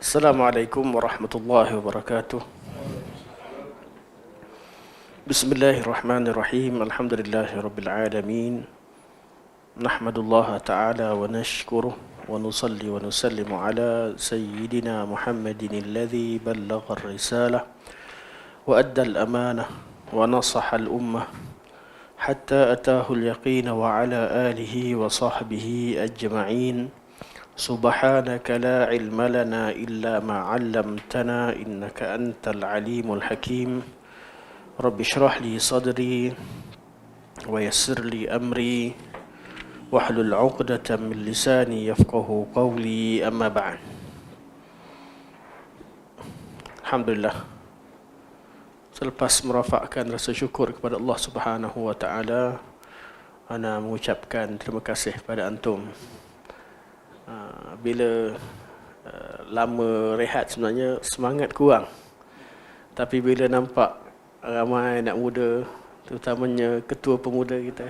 Assalamualaikum warahmatullahi wabarakatuh. Bismillahirrahmanirrahim. Alhamdulillahi rabbil alamin. Nahmadullah ta'ala wa nashkuruh wa nusalli wa nusallimu ala sayyidina Muhammadin alladhi ballagha ar-risalah wa adda al-amanah wa nasaha al-ummah hatta atahu al-yaqin wa ala alihi wa sahbihi ajma'in. سبحانك لا علم لنا إلا ما علمتنا إنك أنت العليم الحكيم رب اشرح لي صدري ويسر لي أمري واحلل عقدة من لساني يفقه قولي أما بعد. Alhamdulillah, selepas merafakkan rasa syukur kepada Allah Subhanahu wa taala, ana mengucapkan terima kasih pada antum. Bila lama rehat sebenarnya semangat kurang. Tapi bila nampak ramai anak muda, terutamanya ketua pemuda kita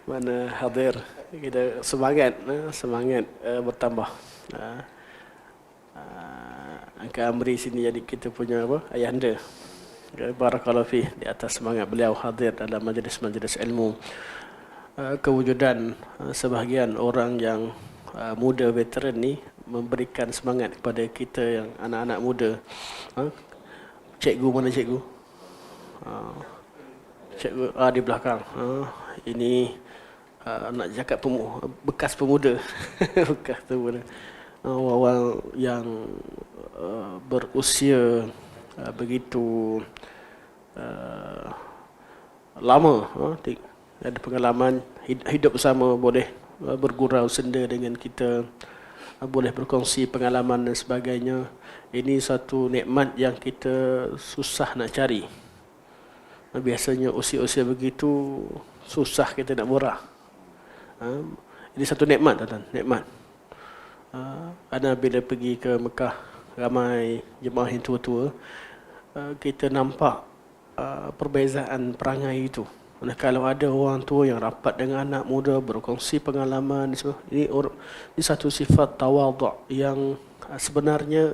mana hadir, kita semangat bertambah. Angka Amri sini jadi kita punya ayahanda. Barakallahu fih, di atas semangat beliau hadir dalam majlis-majlis ilmu. Kewujudan sebahagian orang yang muda veteran ni memberikan semangat kepada kita yang anak-anak muda. Cikgu mana cikgu? Cikgu di belakang. Ini nak cakap bekas pemuda. Bekas pemuda. Orang yang berusia begitu lama, ada pengalaman hidup bersama, boleh bergurau senda dengan kita, boleh berkongsi pengalaman dan sebagainya. Ini satu nikmat yang kita susah nak cari. Biasanya usia-usia begitu susah kita nak murah. Ini satu nikmat, tuan-tuan, nikmat. Ana bila pergi ke Mekah, ramai jemaah yang tua-tua, kita nampak perbezaan perangai itu. Kalau ada orang tua yang rapat dengan anak muda, berkongsi pengalaman, ini satu sifat tawadhu' yang sebenarnya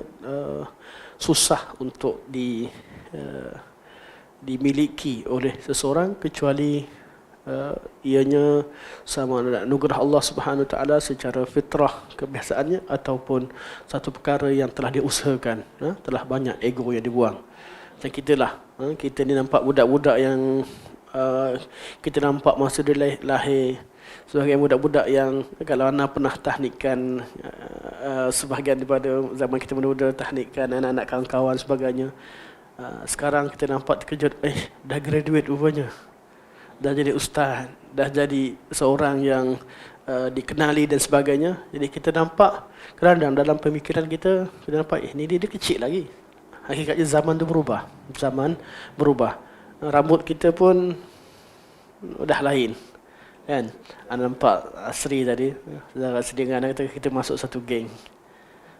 susah untuk dimiliki oleh seseorang, kecuali ianya sama ada anugerah Allah Subhanahu Wa Taala secara fitrah kebiasaannya, ataupun satu perkara yang telah diusahakan, telah banyak ego yang dibuang. Macam kita ni nampak budak-budak yang kita nampak masa dia lahir sebagai budak-budak yang, kalau anak pernah tahnikan sebahagian daripada zaman kita muda-muda, tahnikan anak-anak kawan-kawan sebagainya, sekarang kita nampak terkejut, dah graduate rupanya, dah jadi ustaz, dah jadi seorang yang dikenali dan sebagainya. Jadi kita nampak kadang dalam pemikiran kita nampak ni dia kecil lagi. Hakikatnya zaman tu berubah. Rambut kita pun dah lain, kan? Anda nampak Asri tadi, saudara Asri dengan anak kita masuk satu geng,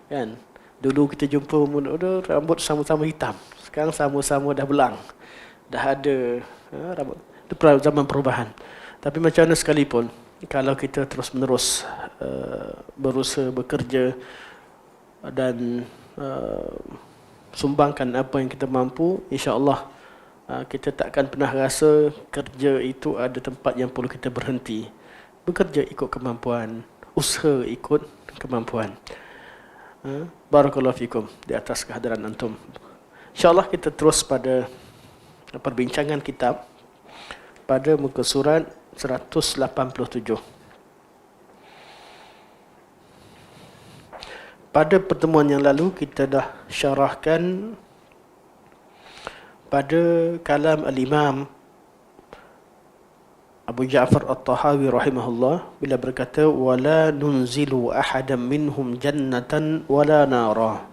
kan? Dulu kita jumpa rambut sama-sama hitam, sekarang sama-sama dah belang, dah ada rambut. Itu zaman perubahan. Tapi macam mana sekalipun, kalau kita terus menerus berusaha bekerja dan sumbangkan apa yang kita mampu, insya-Allah kita takkan pernah rasa kerja itu ada tempat yang perlu kita berhenti. Bekerja ikut kemampuan, usaha ikut kemampuan. Barakallahu fikum di atas kehadiran antum. InsyaAllah kita terus pada perbincangan kitab pada muka surat 187. Pada pertemuan yang lalu kita dah syarahkan pada kalam al-Imam Abu Ja'far At-Tahawi rahimahullah bila berkata, wala nunzilu ahadan minhum jannatan wala nara,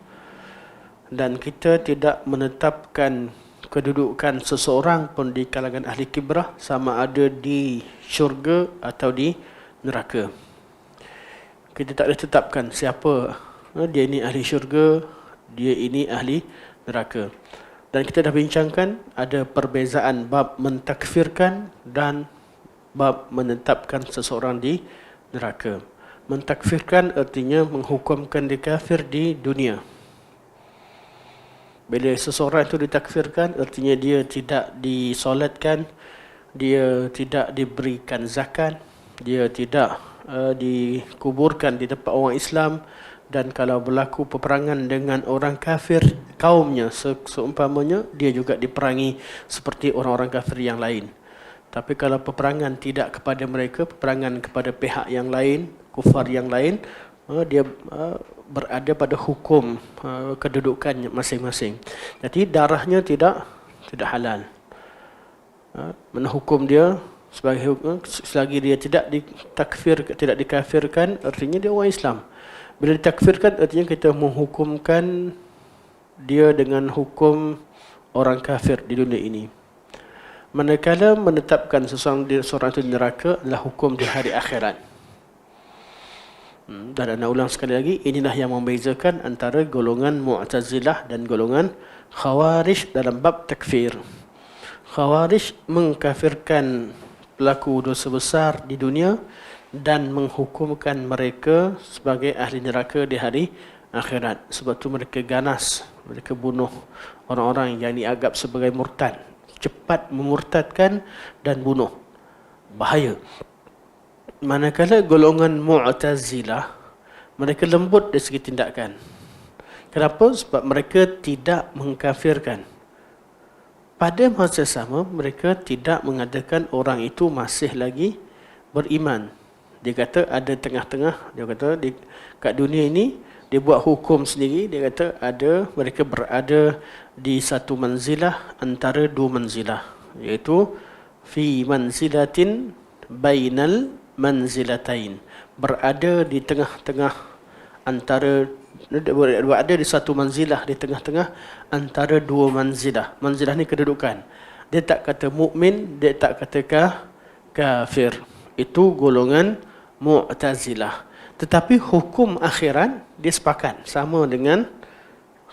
dan kita tidak menetapkan kedudukan seseorang pun di kalangan ahli kibrah sama ada di syurga atau di neraka. Kita tak boleh tetapkan siapa dia ini ahli syurga, dia ini ahli neraka. Dan kita dah bincangkan ada perbezaan bab mentakfirkan dan bab menetapkan seseorang di neraka. Mentakfirkan artinya menghukumkan dia kafir di dunia. Bila seseorang itu ditakfirkan, artinya dia tidak disolatkan, dia tidak diberikan zakat, dia tidak dikuburkan di tempat orang Islam, dan kalau berlaku peperangan dengan orang kafir kaumnya seumpamanya, dia juga diperangi seperti orang-orang kafir yang lain. Tapi kalau peperangan tidak kepada mereka, peperangan kepada pihak yang lain, kufar yang lain, dia berada pada hukum kedudukannya masing-masing. Jadi darahnya tidak halal. Menghukum dia sebagai hukum, selagi dia tidak dikafirkan, artinya dia orang Islam. Bila ditakfirkan, artinya kita menghukumkan dia dengan hukum orang kafir di dunia ini. Manakala menetapkan seseorang itu di neraka adalah hukum di hari akhirat. Dan nak ulang sekali lagi, inilah yang membezakan antara golongan Mu'tazilah dan golongan Khawarij dalam bab takfir. Khawarij mengkafirkan pelaku dosa besar di dunia dan menghukumkan mereka sebagai ahli neraka di hari akhirat. Sebab itu mereka ganas, mereka bunuh orang-orang yang dianggap sebagai murtad. Cepat memurtadkan dan bunuh. Bahaya. Manakala golongan Mu'tazilah, mereka lembut dari segi tindakan. Kenapa? Sebab mereka tidak mengkafirkan. Pada masa sama, mereka tidak mengatakan orang itu masih lagi beriman. Dia kata ada tengah-tengah. Dia kata kat dunia ini, dia buat hukum sendiri. Dia kata mereka berada di satu manzilah antara dua manzilah. Iaitu, fi manzilatin bainal manzilatain. Berada di tengah-tengah antara, berada di satu manzilah, di tengah-tengah antara dua manzilah. Manzilah ni kedudukan. Dia tak kata mukmin, dia tak kata kafir. Itu golongan Mu'tazilah. Tetapi hukum akhirat dia sepakat sama dengan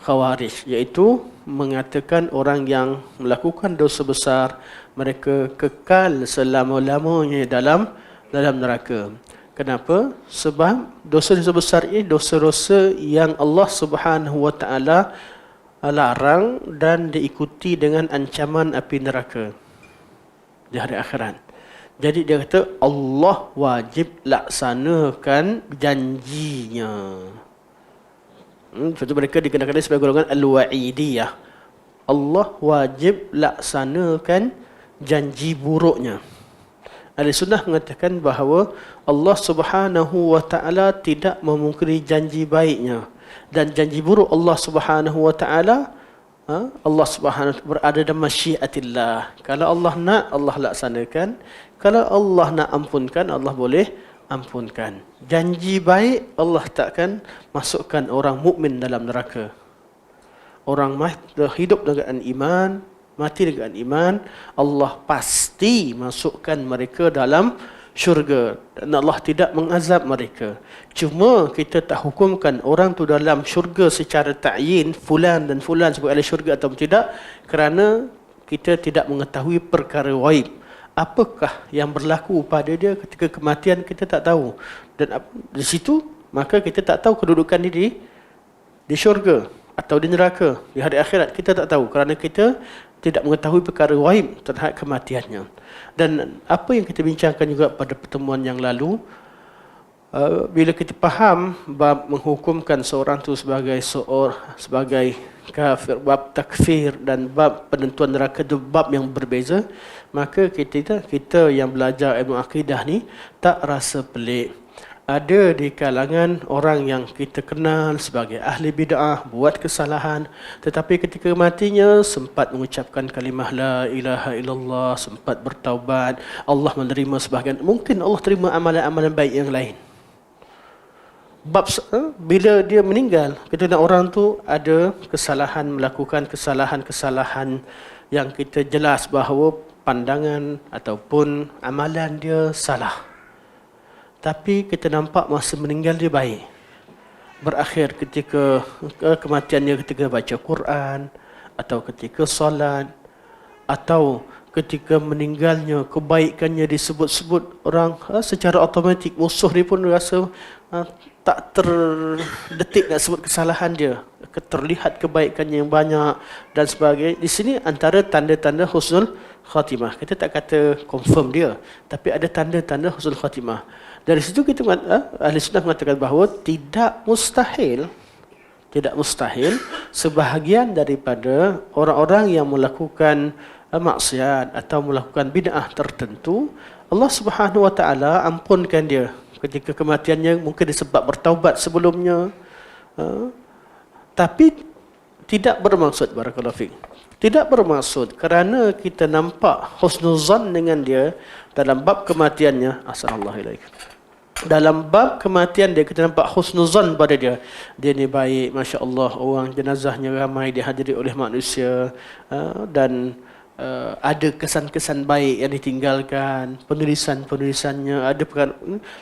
Khawarij, iaitu mengatakan orang yang melakukan dosa besar mereka kekal selama-lamanya dalam neraka. Kenapa? Sebab dosa-dosa besar ini dosa-dosa yang Allah Subhanahu wa taala larang dan diikuti dengan ancaman api neraka di hari akhirat. Jadi dia kata Allah wajib laksanakan janjinya. Sebab itu mereka dikenakan sebagai golongan al-wa'idiyah. Allah wajib laksanakan janji buruknya. Ahli sunnah mengatakan bahawa Allah Subhanahu wa taala tidak memungkiri janji baiknya, dan janji buruk Allah Subhanahu wa taala, Allah Subhanahu berada dalam masyiatillah. Kalau Allah nak, Allah laksanakan. Kalau Allah nak ampunkan, Allah boleh ampunkan. Janji baik Allah takkan masukkan orang mukmin dalam neraka. Orang hidup dengan iman, mati dengan iman, Allah pasti masukkan mereka dalam syurga, dan Allah tidak mengazab mereka. Cuma kita tak hukumkan orang tu dalam syurga secara ta'yin, fulan dan fulan sebagai ahli syurga atau tidak, kerana kita tidak mengetahui perkara ghaib. Apakah yang berlaku pada dia ketika kematian, kita tak tahu. Dan di situ maka kita tak tahu kedudukan dia di syurga atau di neraka di hari akhirat. Kita tak tahu kerana kita tidak mengetahui perkara ghaib terhadap kematiannya. Dan apa yang kita bincangkan juga pada pertemuan yang lalu, bila kita faham bab menghukumkan seorang tu sebagai kafir, bab takfir dan bab penentuan neraka, itu bab yang berbeza, maka kita yang belajar ilmu akidah ni tak rasa pelik. Ada di kalangan orang yang kita kenal sebagai ahli bid'ah, buat kesalahan, tetapi ketika matinya sempat mengucapkan kalimah la ilaha illallah, sempat bertaubat, Allah menerima sebahagian, mungkin Allah terima amalan-amalan baik yang lain. Bila dia meninggal, kita nak orang tu ada kesalahan, melakukan kesalahan-kesalahan yang kita jelas bahawa pandangan ataupun amalan dia salah. Tapi kita nampak masa meninggal dia baik. Berakhir ketika kematiannya ketika baca Quran, atau ketika solat, atau ketika meninggalnya, kebaikannya disebut-sebut orang, secara automatik musuh dia pun rasa tak terdetik nak sebut kesalahan dia. Terlihat kebaikannya yang banyak dan sebagainya. Di sini antara tanda-tanda husnul khatimah. Kita tak kata confirm dia, tapi ada tanda-tanda husnul khatimah. Dari situ kita ahli sunnah mengatakan bahawa tidak mustahil sebahagian daripada orang-orang yang melakukan maksiat atau melakukan bid'ah tertentu, Allah Subhanahu wa taala ampunkan dia ketika kematiannya, mungkin disebab bertaubat sebelumnya. Tapi tidak bermaksud, barakallahu fiik, tidak bermaksud kerana kita nampak husnuzan dengan dia dalam bab kematiannya, asallallahu ilaik, dalam bab kematian dia kita nampak husnuzan pada dia, dia ni baik, Masya Allah, orang jenazahnya ramai dihadiri oleh manusia, dan ada kesan-kesan baik yang ditinggalkan, penulisan-penulisannya ada perkara.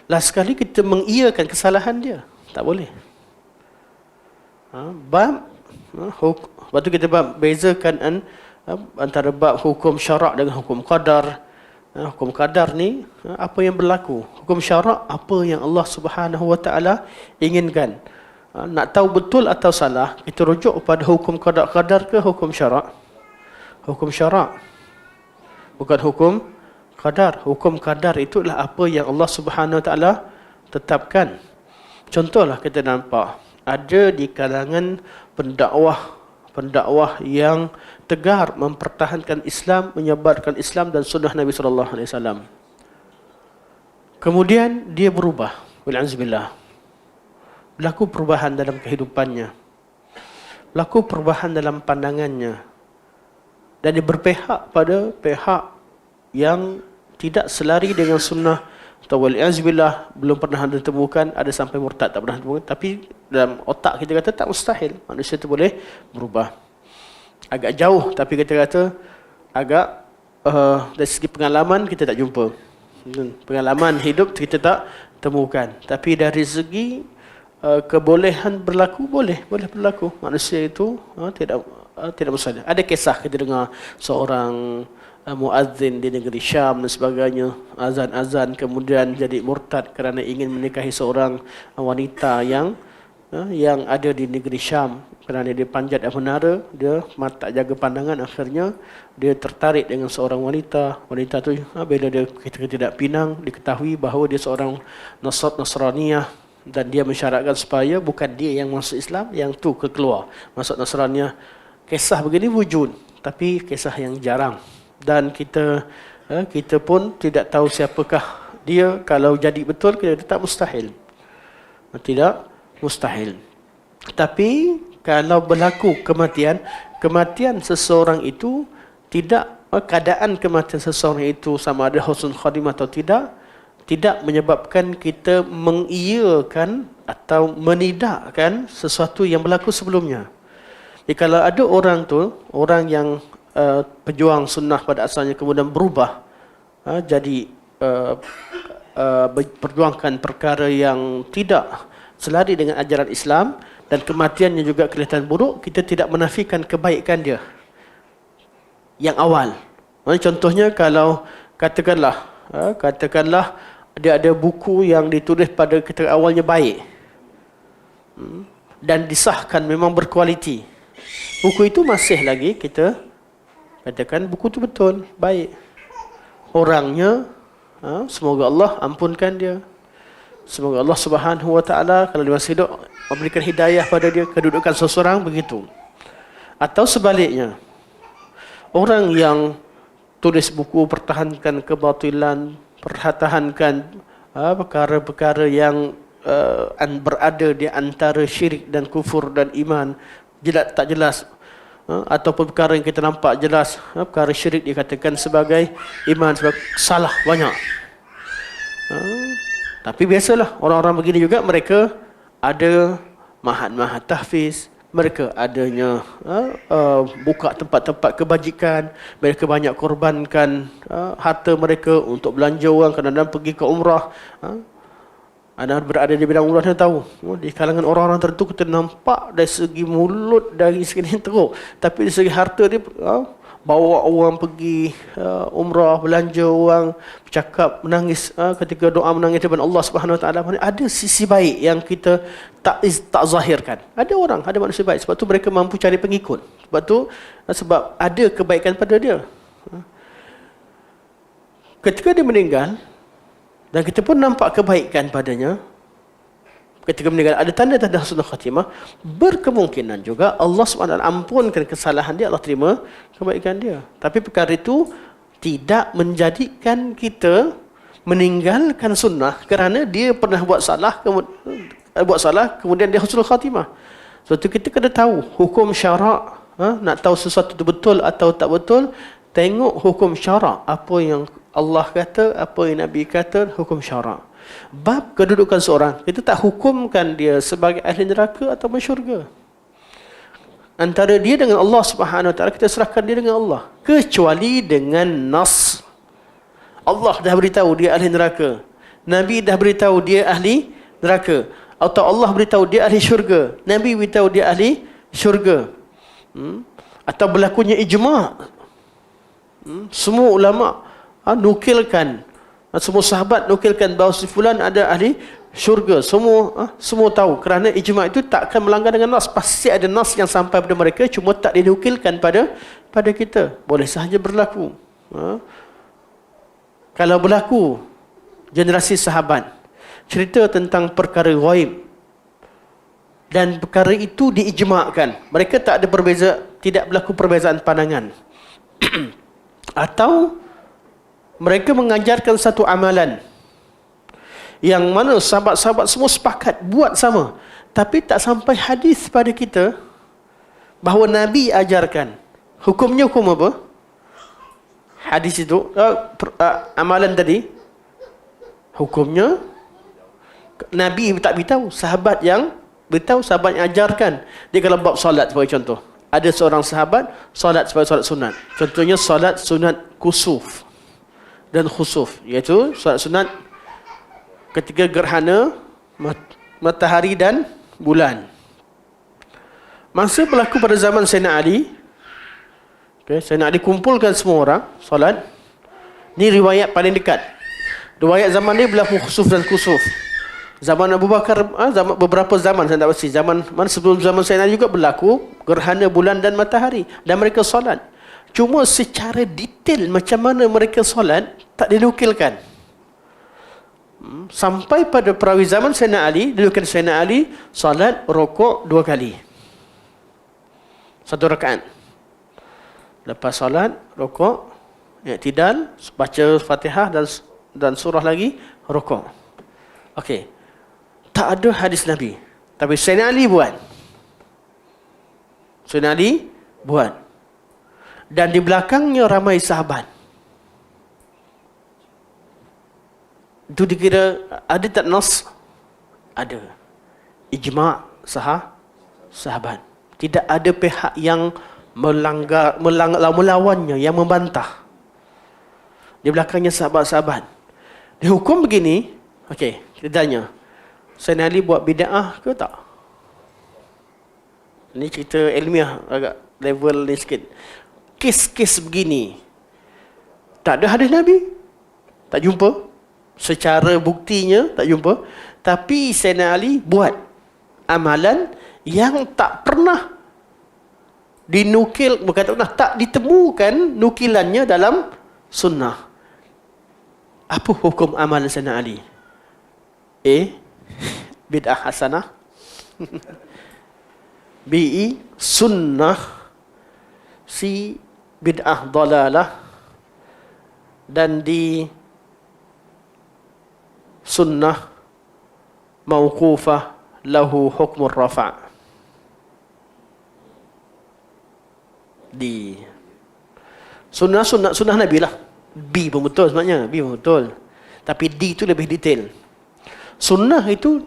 Last sekali kita mengiyakan kesalahan dia, tak boleh. Lepas tu kita bezakan antara bab hukum syarak dengan hukum qadar. Hukum qadar ni apa yang berlaku, hukum syarak apa yang Allah Subhanahu wa taala inginkan. Nak tahu betul atau salah, kita rujuk kepada hukum qadar ke hukum syarak? Hukum syarak, bukan hukum qadar. Hukum qadar itulah apa yang Allah Subhanahu wa taala tetapkan. Contohlah kita nampak ada di kalangan pendakwah yang tegar mempertahankan Islam, menyebarkan Islam dan sunnah Nabi sallallahu alaihi wasallam. Kemudian dia berubah, wal'azubillah. Berlaku perubahan dalam kehidupannya, berlaku perubahan dalam pandangannya, dan dia berpihak pada pihak yang tidak selari dengan sunnah. Atau wal'azubillah, belum pernah ditemukan, ada sampai murtad tak pernah ditemukan. Tapi dalam otak kita kata tak mustahil, manusia itu boleh berubah. Agak jauh, tapi kita kata agak dari segi pengalaman kita tak jumpa, pengalaman hidup kita tak temukan. Tapi dari segi kebolehan berlaku, boleh berlaku. Manusia itu tidak mustahil. Ada kisah kita dengar seorang muazzin di negeri Syam dan sebagainya, azan kemudian jadi murtad kerana ingin menikahi seorang wanita yang ada di negeri Syam. Kerana dia panjat dan menara, dia tak jaga pandangan, akhirnya dia tertarik dengan seorang wanita. Wanita tu bila dia ketika tidak pinang, diketahui bahawa dia seorang Nasraniyah, dan dia mensyaratkan supaya bukan dia yang masuk Islam, yang tu keluar masuk Nasraniyah. Kisah begini wujud, tapi kisah yang jarang, dan kita pun tidak tahu siapakah dia. Kalau jadi betul, kita tak mustahil, tidak mustahil. Tapi kalau berlaku kematian seseorang itu tidak, keadaan kematian seseorang itu sama ada husnul khatimah atau tidak menyebabkan kita mengiyakan atau menidakkan sesuatu yang berlaku sebelumnya. Jadi kalau ada orang yang pejuang sunnah pada asalnya kemudian berubah, jadi perjuangkan perkara yang tidak selari dengan ajaran Islam, dan kematiannya juga kelihatan buruk, kita tidak menafikan kebaikan dia yang awal. Contohnya kalau katakanlah dia ada buku yang ditulis pada ketika awalnya baik dan disahkan memang berkualiti, buku itu masih lagi kita katakan buku itu betul, baik. Orangnya, semoga Allah ampunkan dia. Semoga Allah Subhanahu wa taala kalau dia masih hidup memberikan hidayah pada dia, kedudukan seseorang begitu. Atau sebaliknya, orang yang tulis buku pertahankan kebatilan, pertahankan perkara-perkara yang berada di antara syirik dan kufur dan iman, jelas tak jelas, ataupun perkara yang kita nampak jelas, perkara syirik dikatakan sebagai iman, sebagai salah banyak. Tapi biasalah orang-orang begini juga, mereka ada mahat-mahat tahfiz, mereka adanya buka tempat-tempat kebajikan, mereka banyak korbankan harta mereka untuk belanja orang, kadang-kadang pergi ke umrah. Anda berada di bidang umrah, Anda tahu, di kalangan orang-orang tertentu kita nampak dari segi mulut, dari segi teruk, tapi dari segi harta dia bawa orang pergi umrah, belanja orang, bercakap, menangis ketika doa menangis depan Allah Subhanahu Wa Taala. Ada sisi baik yang kita tak zahirkan. Ada orang, ada manusia baik. Sebab tu mereka mampu cari pengikut. Sebab ada kebaikan pada dia. Ketika dia meninggal dan kita pun nampak kebaikan padanya, ketika meninggal ada tanda-tanda husnul khatimah, berkemungkinan juga Allah SWT ampunkan kesalahan dia, Allah terima kebaikan dia. Tapi perkara itu tidak menjadikan kita meninggalkan sunnah kerana dia pernah buat salah kemudian dia husnul khatimah. Sebab itu kita kena tahu hukum syarak. Nak tahu sesuatu itu betul atau tak betul, tengok hukum syarak. Apa yang Allah kata, apa yang Nabi kata, hukum syarak. Bab kedudukan seorang, kita tak hukumkan dia sebagai ahli neraka atau syurga. Antara dia dengan Allah Subhanahu Wa Taala, kita serahkan dia dengan Allah. Kecuali dengan nas. Allah dah beritahu dia ahli neraka. Nabi dah beritahu dia ahli neraka. Atau Allah beritahu dia ahli syurga. Nabi beritahu dia ahli syurga. Atau berlakunya ijma'. Semua ulama nukilkan, semua sahabat nukilkan bahawa si fulan ada ahli syurga. Semua tahu kerana ijma' itu tak akan melanggar dengan nas. Pasti ada nas yang sampai pada mereka, cuma tak dinukilkan pada kita. Boleh sahaja berlaku. Kalau berlaku generasi sahabat cerita tentang perkara ghaib dan perkara itu diijma'kan, mereka tak ada tidak berlaku perbezaan pandangan. Atau mereka mengajarkan satu amalan yang mana sahabat-sahabat semua sepakat buat sama, tapi tak sampai hadis pada kita bahawa Nabi ajarkan. Hukumnya hukum apa? Hadis itu, amalan tadi, hukumnya Nabi tak beritahu, sahabat yang beritahu, sahabat yang ajarkan. Dia kalau bab solat sebagai contoh, ada seorang sahabat solat sebagai solat sunat. Contohnya solat sunat kusuf dan khusuf, iaitu solat sunat ketika gerhana matahari dan bulan. Masa berlaku pada zaman Sayyidina Ali, Sayyidina Ali kumpulkan semua orang solat. Ni riwayat paling dekat. Riwayat zaman ni berlaku khusuf dan kusuf. Zaman Abu Bakar, beberapa zaman, saya tak pasti zaman mana, sebelum zaman Sayyidina Ali juga berlaku gerhana bulan dan matahari, dan mereka solat. Cuma secara detail macam mana mereka solat tak dinukilkan. Sampai pada perawi zaman Sayyidina Ali, dinukilkan Sayyidina Ali solat rokok 2 kali, 1 rakaat. Lepas solat rokok, i'tidal, baca Fatihah dan surah lagi, rokok. Okey. Tak ada hadis Nabi, tapi Sayyidina Ali buat. Sayyidina Ali buat. Dan di belakangnya ramai sahabat. Itu dikira ada tak nas? Ada. Ijma' sahabat. Tidak ada pihak yang melawannya, yang membantah. Di belakangnya sahabat-sahabat. Dihukum begini. Okey, kita tanya, Sayyidina Ali buat bid'ah ke tak? Ini cerita ilmiah, agak level ni sikit. Kes-kes begini tak ada hadis Nabi, tak jumpa. Secara buktinya tak jumpa. Tapi Sayyidina Ali buat amalan yang tak pernah dinukil, bukan tak ditemukan nukilannya dalam sunnah. Apa hukum amalan Sayyidina Ali? A, bid'ah hasanah. B, sunnah. C, bid'ah dalalah. Dan di sunnah mauqufah lahu hukmur rafa'. Di sunnah Nabi lah. B pun betul sebenarnya, B pun betul. Tapi D itu lebih detail. Sunnah itu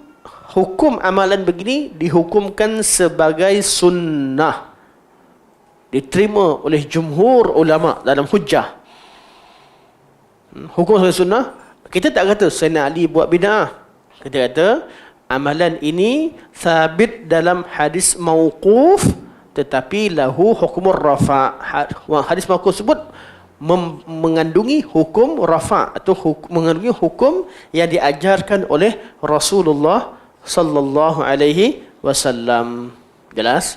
hukum amalan begini dihukumkan sebagai sunnah, diterima oleh jumhur ulama dalam hujjah. Hukum sebagai sunnah. Kita tak kata Sayyidina Ali buat bid'ah. Kita kata amalan ini sabit dalam hadis mauquf tetapi lahu hukmur rafa. Hadis mauquf tersebut mengandungi hukum rafa atau mengandungi hukum yang diajarkan oleh Rasulullah sallallahu alaihi wasallam. Jelas?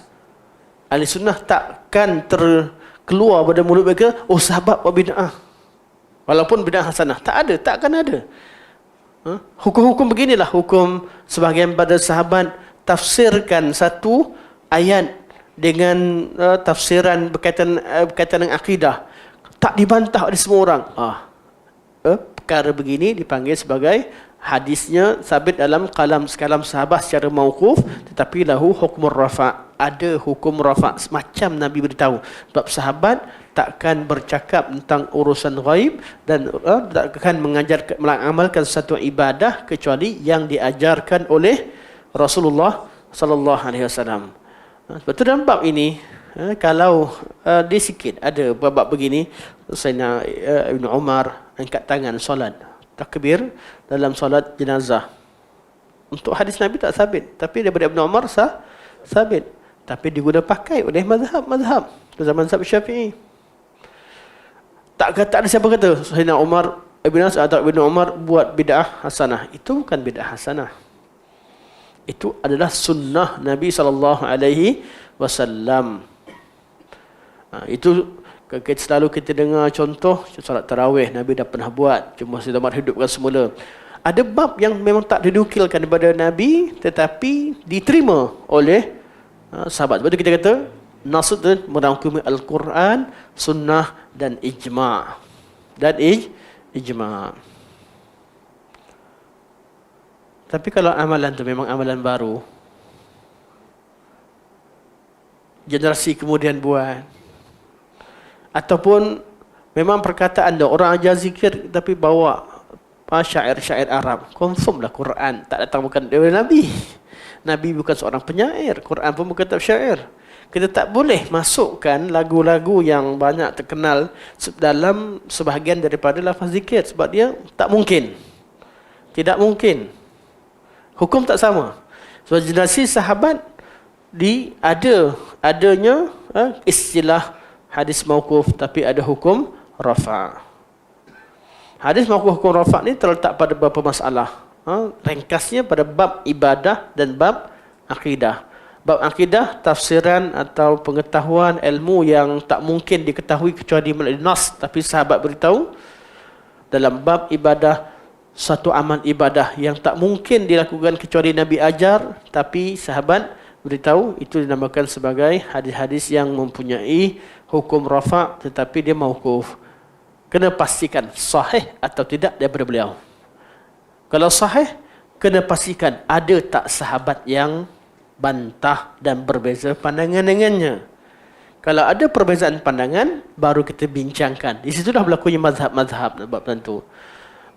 Ahli sunnah takkan terkeluar pada mulut mereka, oh sahabat buat bid'ah. Walaupun bid'ah hasanah. Tak ada, takkan ada. Hukum-hukum beginilah hukum sebahagian pada sahabat tafsirkan satu ayat dengan tafsiran berkaitan dengan akidah. Tak dibantah oleh semua orang. Perkara begini dipanggil sebagai hadisnya sabit dalam kalam sahabat secara mauquf, tetapi lahu hukmur rafa. Ada hukum rafa, semacam Nabi beritahu. Sebab sahabat takkan bercakap tentang urusan ghaib dan takkan mengamalkan satu ibadah kecuali yang diajarkan oleh Rasulullah sallallahu alaihi wasallam. Sebab tu dalam bab ini, kalau di sikit ada bab begini, Sayyidina Ibn Umar angkat tangan solat takbir dalam solat jenazah. Untuk hadis Nabi tak sabit, tapi daripada Ibn Umar sabit. Tapi diguna pakai oleh mazhab zaman Syafi'i. Tak ada siapa kata Sayyidina Umar Ibn Umar buat bid'ah hasanah. Itu bukan bid'ah hasanah. Itu adalah sunnah Nabi sallallahu alaihi wasallam. Itu selalu kita dengar contoh solat tarawih Nabi dah pernah buat, cuma Sayyidina Umar hidupkan semula. Ada bab yang memang tak didukilkan daripada Nabi tetapi diterima oleh sahabat. Sebab itu kita kata nasud merangkumi Al-Quran, sunnah dan ijma'. Tapi kalau amalan tu memang amalan baru, generasi kemudian buat, ataupun memang perkataan dia orang ajar zikir tapi bawa syair-syair Arab, confirmlah Quran tak datang bukan dari Nabi. Nabi bukan seorang penyair, Quran pun bukan kitab syair. Kita tak boleh masukkan lagu-lagu yang banyak terkenal dalam sebahagian daripada lafaz zikir sebab dia tak mungkin. Tidak mungkin. Hukum tak sama. Sebab generasi sahabat adanya istilah hadis mauquf tapi ada hukum rafa'. Hadis mauquf hukum rafa' ni terletak pada beberapa masalah. Ringkasnya pada bab ibadah dan bab akidah. Bab akidah, tafsiran atau pengetahuan ilmu yang tak mungkin diketahui kecuali melalui nas, tapi sahabat beritahu. Dalam bab ibadah, satu amal ibadah yang tak mungkin dilakukan kecuali Nabi ajar, tapi sahabat beritahu. Itu dinamakan sebagai hadis-hadis yang mempunyai hukum rafa' tetapi dia mauquf. Kena pastikan sahih atau tidak daripada beliau. Kalau sahih, kena pastikan ada tak sahabat yang bantah dan berbeza pandangan dengannya. Kalau ada perbezaan pandangan, baru kita bincangkan. Di situ dah berlakunya mazhab-mazhab bab tentu.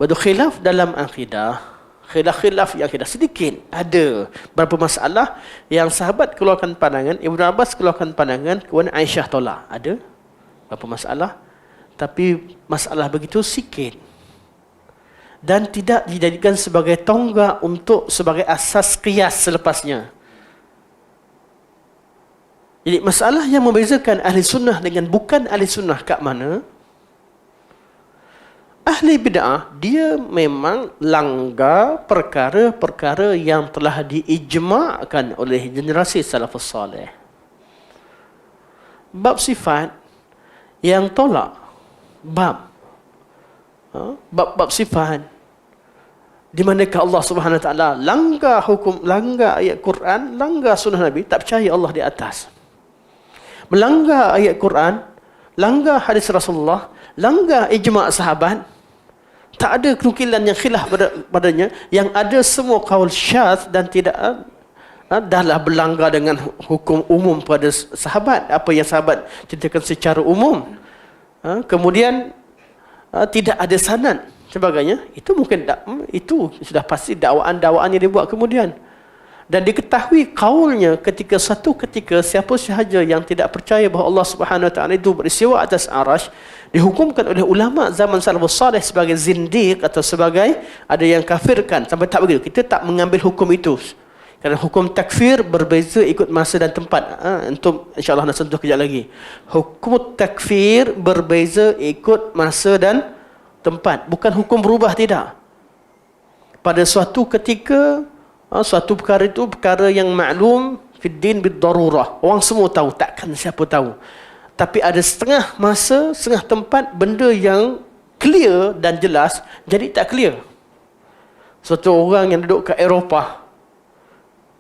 Berdu khilaf dalam akidah, khilaf yang akidah sedikit. Ada beberapa masalah yang sahabat keluarkan pandangan, Ibn Abbas keluarkan pandangan, kemudian Aisyah tolak. Ada beberapa masalah, tapi masalah begitu sikit. Dan tidak dijadikan sebagai tonggak untuk sebagai asas qiyas selepasnya. Jadi masalah yang membezakan ahli sunnah dengan bukan ahli sunnah kat mana? Ahli bid'ah, dia memang langgar perkara-perkara yang telah diijma'kan oleh generasi salafus salih. Bab sifat yang tolak bab sifat di manakah Allah Subhanahu Wa Taala langgar hukum, langgar ayat Quran, langgar sunnah Nabi, tak percaya Allah di atas. Melanggar ayat Quran, langgar hadis Rasulullah, langgar ijma' sahabat, tak ada kenukilan yang khilaf padanya, yang ada semua kaul syadz dan tidak dahlah berlanggar dengan hukum umum pada sahabat, apa yang sahabat ceritakan secara umum. Kemudian tidak ada sanad sebagainya, itu mungkin itu sudah pasti dakwaan-dakwaan yang dibuat kemudian. Dan diketahui kaulnya ketika siapa sahaja yang tidak percaya bahawa Allah Subhanahu Wa Taala itu beristiwa atas arasy, dihukumkan oleh ulama zaman salafus salih sebagai zindiq atau sebagai ada yang kafirkan. Sampai tak begitu, kita tak mengambil hukum itu. Kerana hukum takfir berbeza ikut masa dan tempat. Antum insya-Allah nak sentuh kejap lagi. Hukum takfir berbeza ikut masa dan tempat. Bukan hukum berubah, tidak. Pada suatu ketika, suatu perkara itu perkara yang maklum fid din bid darurah. Orang semua tahu, takkan siapa tahu. Tapi ada setengah masa, setengah tempat benda yang clear dan jelas jadi tak clear. Suatu orang yang duduk kat Eropah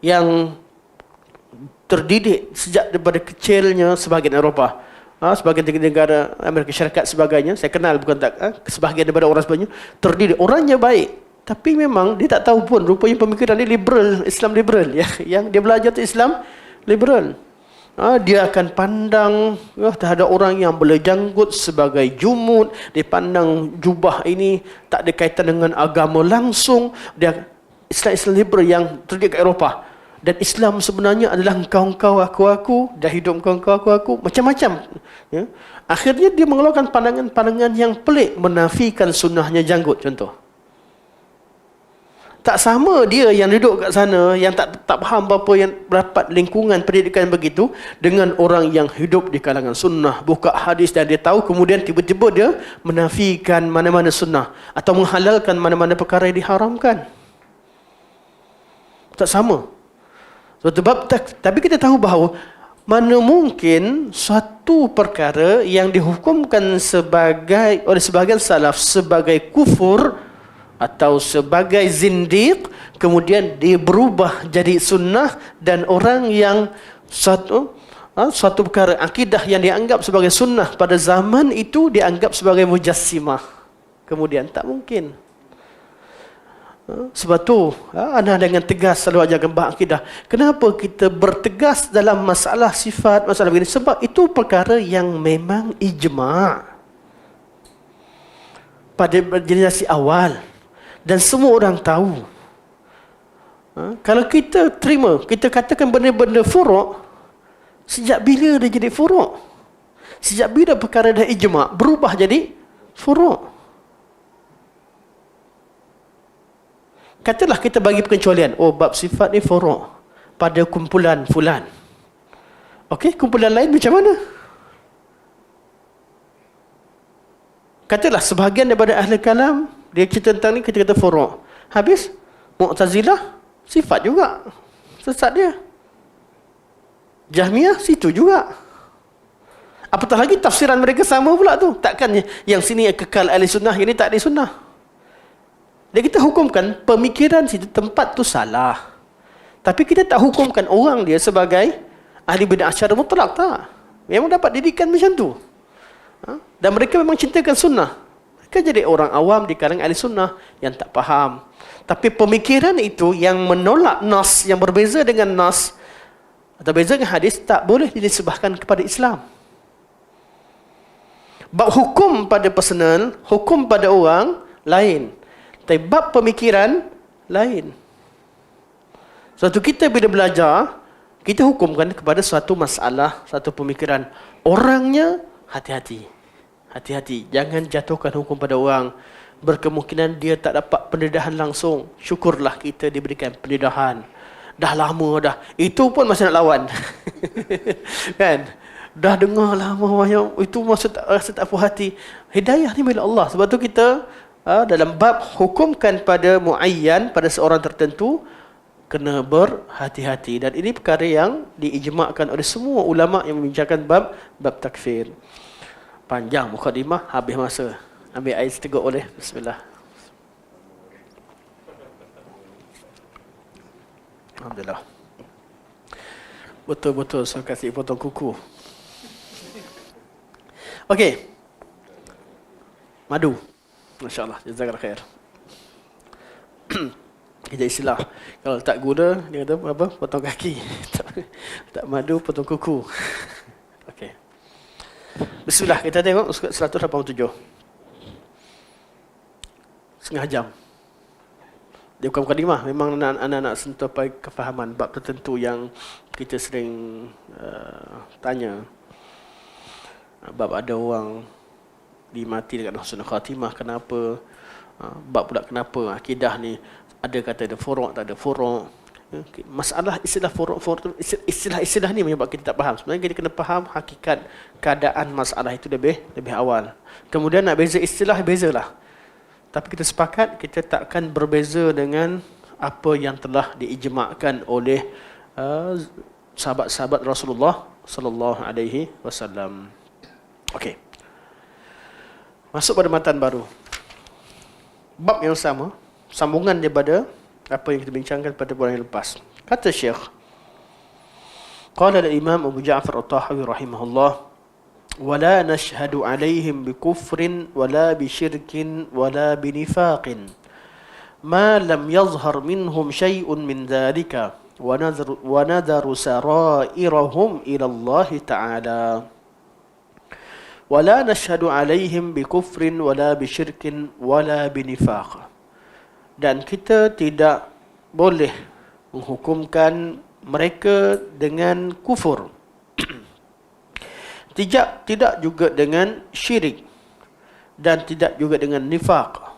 yang terdidik sejak daripada kecilnya sebahagian Eropah, sebahagian negara Amerika Syarikat sebagainya, saya kenal bukan tak, sebahagian daripada orang sebagainya terdidik, orangnya baik, tapi memang dia tak tahu pun rupanya pemikiran dia liberal, Islam liberal ya. Yang dia belajar tu Islam liberal. Dia akan pandang terhadap orang yang berjanggut sebagai jumud. Dia pandang jubah ini tak ada kaitan dengan agama langsung. Dia Islam liberal yang terdidik kat Eropah. Dan Islam sebenarnya adalah engkau-engkau, aku-aku, dah hidup engkau-engkau, aku-aku, macam-macam. Ya. Akhirnya dia mengeluarkan pandangan-pandangan yang pelik, menafikan sunnahnya janggut, contoh. Tak sama dia yang duduk kat sana, yang tak faham apa, yang dapat lingkungan pendidikan begitu, dengan orang yang hidup di kalangan sunnah, buka hadis dan dia tahu, kemudian tiba-tiba dia menafikan mana-mana sunnah, atau menghalalkan mana-mana perkara yang diharamkan. Tak sama. Sebab tapi kita tahu bahawa mana mungkin suatu perkara yang dihukumkan oleh sebahagian salaf sebagai kufur atau sebagai zindiq, kemudian dia berubah jadi sunnah, dan orang yang suatu perkara akidah yang dianggap sebagai sunnah pada zaman itu dianggap sebagai mujassimah. Kemudian tak mungkin. Sebab tu ana dengan tegas selalu ajarkan bab akidah. Kenapa kita bertegas dalam masalah sifat, masalah begini? Sebab itu perkara yang memang ijma' pada generasi awal dan semua orang tahu. Kalau kita terima, kita katakan benda-benda furu', sejak bila dia jadi furu'? Sejak bila perkara dah ijma' berubah jadi furu'? Katalah kita bagi pengecualian, bab sifat ni furu' pada kumpulan fulan. Okey, kumpulan lain macam mana? Katalah sebahagian daripada ahli kalam dia cerita tentang ni, kita kata furu'. Habis Mu'tazilah sifat juga, sesat dia. Jahmiyah situ juga. Apatah lagi tafsiran mereka sama pula tu. Takkan yang sini kekal ahli sunnah, yang ni tak ahli sunnah. Dan kita hukumkan pemikiran situ, tempat tu salah. Tapi kita tak hukumkan orang dia sebagai ahli bid'ah secara mutlak, tak. Memang dapat didikan macam tu. Dan mereka memang cintakan sunnah. Mereka jadi orang awam di kalangan ahli sunnah yang tak faham. Tapi pemikiran itu yang menolak nas, yang berbeza dengan nas atau berbeza dengan hadis, tak boleh dinisbahkan kepada Islam. Bab hukum pada personal, hukum pada orang lain. Tapi bab pemikiran lain. Suatu kita bila belajar, kita hukumkan kepada suatu masalah, satu pemikiran. Orangnya hati-hati. Hati-hati. Jangan jatuhkan hukum pada orang. Berkemungkinan dia tak dapat pendedahan langsung. Syukurlah kita diberikan pendedahan. Dah lama dah. Itu pun masih nak lawan. Kan? Dah dengar lama banyak. Itu masih rasa tak puas hati. Hidayah ni milik Allah. Sebab tu kita dalam bab hukumkan pada muayyan, pada seorang tertentu, kena berhati-hati. Dan ini perkara yang diijma'kan oleh semua ulama yang membincangkan bab takfir. Panjang mukadimah, habis masa. Ambil air seteguk boleh. Bismillah. Alhamdulillah. Betul-betul saya kasih potong kuku. Okey. Madu. Masya-Allah, jazakallahu khair. Kita istilah. Kalau tak gula, dia kata apa? Potong kaki. Tak madu, potong kuku. Okey. Bismillah, kita tengok 187. Setengah jam. Dia bukan mukadimah, memang anak-anak sentuh pada kefahaman bab tertentu yang kita sering tanya. Bab ada orang dimati dekat husnul khatimah, kenapa? Bab pula kenapa akidah ni ada kata ada furu', tak ada furu'. Masalah istilah ni menyebabkan kita tak faham. Sebenarnya kita kena faham hakikat keadaan masalah itu lebih awal. Kemudian nak beza istilah, bezalah. Tapi kita sepakat kita takkan berbeza dengan apa yang telah diijma'kan oleh sahabat-sahabat Rasulullah sallallahu alaihi wasallam. Okey. Masuk pada matan baru. Bab yang sama, sambungan daripada apa yang kita bincangkan pada bulan yang lepas. Kata Syekh, qala al-Imam Abu Ja'far At-Tahawi rahimahullah, ولا نشهد عليهم بكفر ولا بشرك ولا بنفاق ما لم يظهر منهم شيء من ذلك ونذر سرائرهم إلى الله تعالى ولا نشهد عليهم بكفر ولا بشرك ولا بنفاق. Dan kita tidak boleh menghukumkan mereka dengan kufur, tidak juga dengan syirik, dan tidak juga dengan nifaq.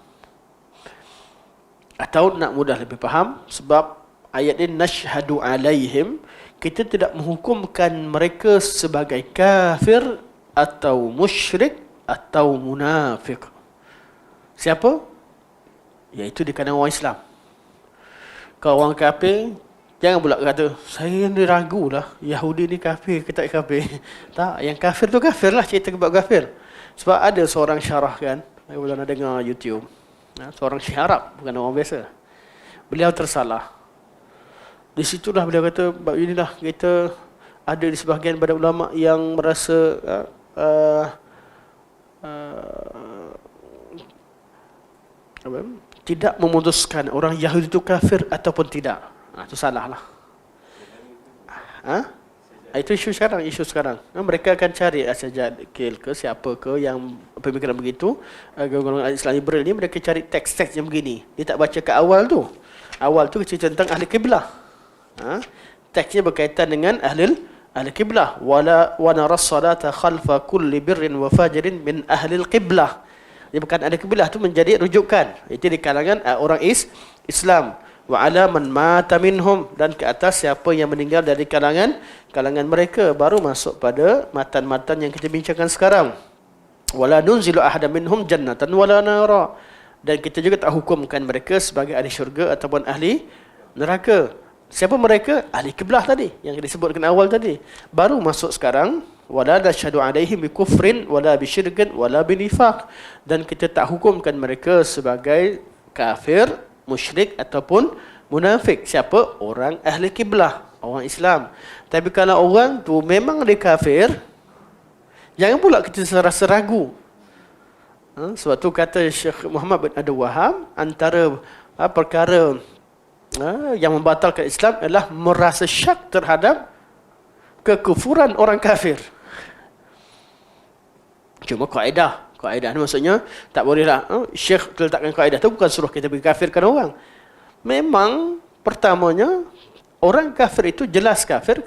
Atau nak mudah lebih faham, sebab ayat ini nashhadu alaihim, kita tidak menghukumkan mereka sebagai kafir atau musyrik atau munafik. Siapa? Iaitu di kalangan orang Islam. Kalau orang kafir, jangan pula kata, saya ni ragulah, Yahudi ni kafir ke tak kafir. Tak, yang kafir tu kafir lah, cerita bab kafir. Sebab ada seorang syarah kan, saya pernah dengar YouTube, seorang Syekh Arab, bukan orang biasa. Beliau tersalah. Di situlah beliau kata, bab inilah kita ada di sebahagian pada ulama yang merasa tidak memutuskan orang Yahudi itu kafir ataupun tidak. Itu salah lah. Itu isu sekarang. Mereka akan cari Asy-Syadil ke siapa ke yang pemikiran begitu. Golongan Islam liberal ni mereka cari teks-teks yang begini. Dia tak baca ke awal tu. Awal tu cerita tentang ahli kiblah. Teksnya berkaitan dengan ahli kiblah. Wa naras salata khalfa kulli birrin wa fajirin min ahli kiblah. Dia bukan ahli kiblah tu menjadi rujukan. Itu di kalangan orang Islam. Wa ala man mata minhum, dan ke atas siapa yang meninggal dari kalangan mereka, baru masuk pada matan-matan yang kita bincangkan sekarang. Wala nunzilu ahadan minhum jannatan wala nara, dan kita juga tak hukumkan mereka sebagai ahli syurga ataupun ahli neraka. Siapa mereka? Ahli kiblah tadi yang disebutkan awal tadi. Baru masuk sekarang, wala nashhadu alaihim bikufrin wala bisyirkin wala binifaq, dan kita tak hukumkan mereka sebagai kafir, musyrik ataupun munafik. Siapa? Orang ahli kiblah, orang Islam. Tapi kalau orang tu memang dia kafir, jangan pula kita rasa ragu. Sebab tu kata Syekh Muhammad bin Abdul Wahab, antara perkara yang membatalkan Islam adalah merasa syak terhadap kekufuran orang kafir. Cuma kaedah ni maksudnya tak bolehlah Syekh letakkan kaedah tu bukan suruh kita kafirkan orang. Memang pertamanya orang kafir itu jelas kafir.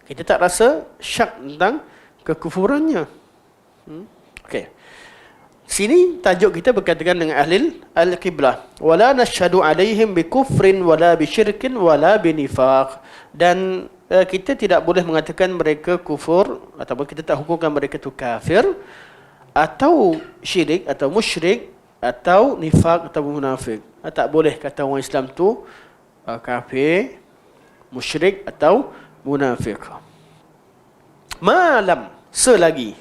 Kita tak rasa syak tentang kekufurannya. Okey. Sini tajuk kita berkaitan dengan ahli al-qiblah. Wala nashhadu alaihim bikufrin wala bisyirkin wala binifaq. Dan kita tidak boleh mengatakan mereka kufur, ataupun kita tak hukumkan mereka itu kafir atau syirik atau musyrik atau nifaq atau munafik. Tak boleh kata orang Islam tu kafir, musyrik atau munafik. Selagi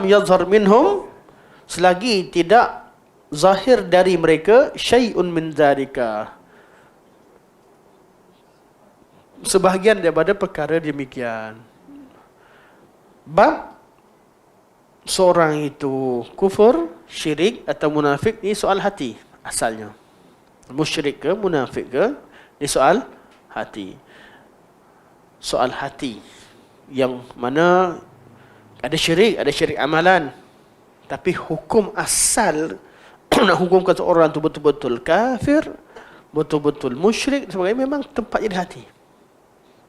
yazhar minhum, selagi tidak zahir dari mereka syai'un min dzalika, sebahagian daripada perkara demikian. Bab seorang itu kufur, syirik atau munafik, ini soal hati asalnya. Musyrik ke, munafik ke, ini soal hati. Soal hati yang mana ada syirik amalan. Tapi hukum asal nak hukumkan seorang itu betul-betul kafir, betul-betul musyrik sebagainya, memang tempatnya di hati.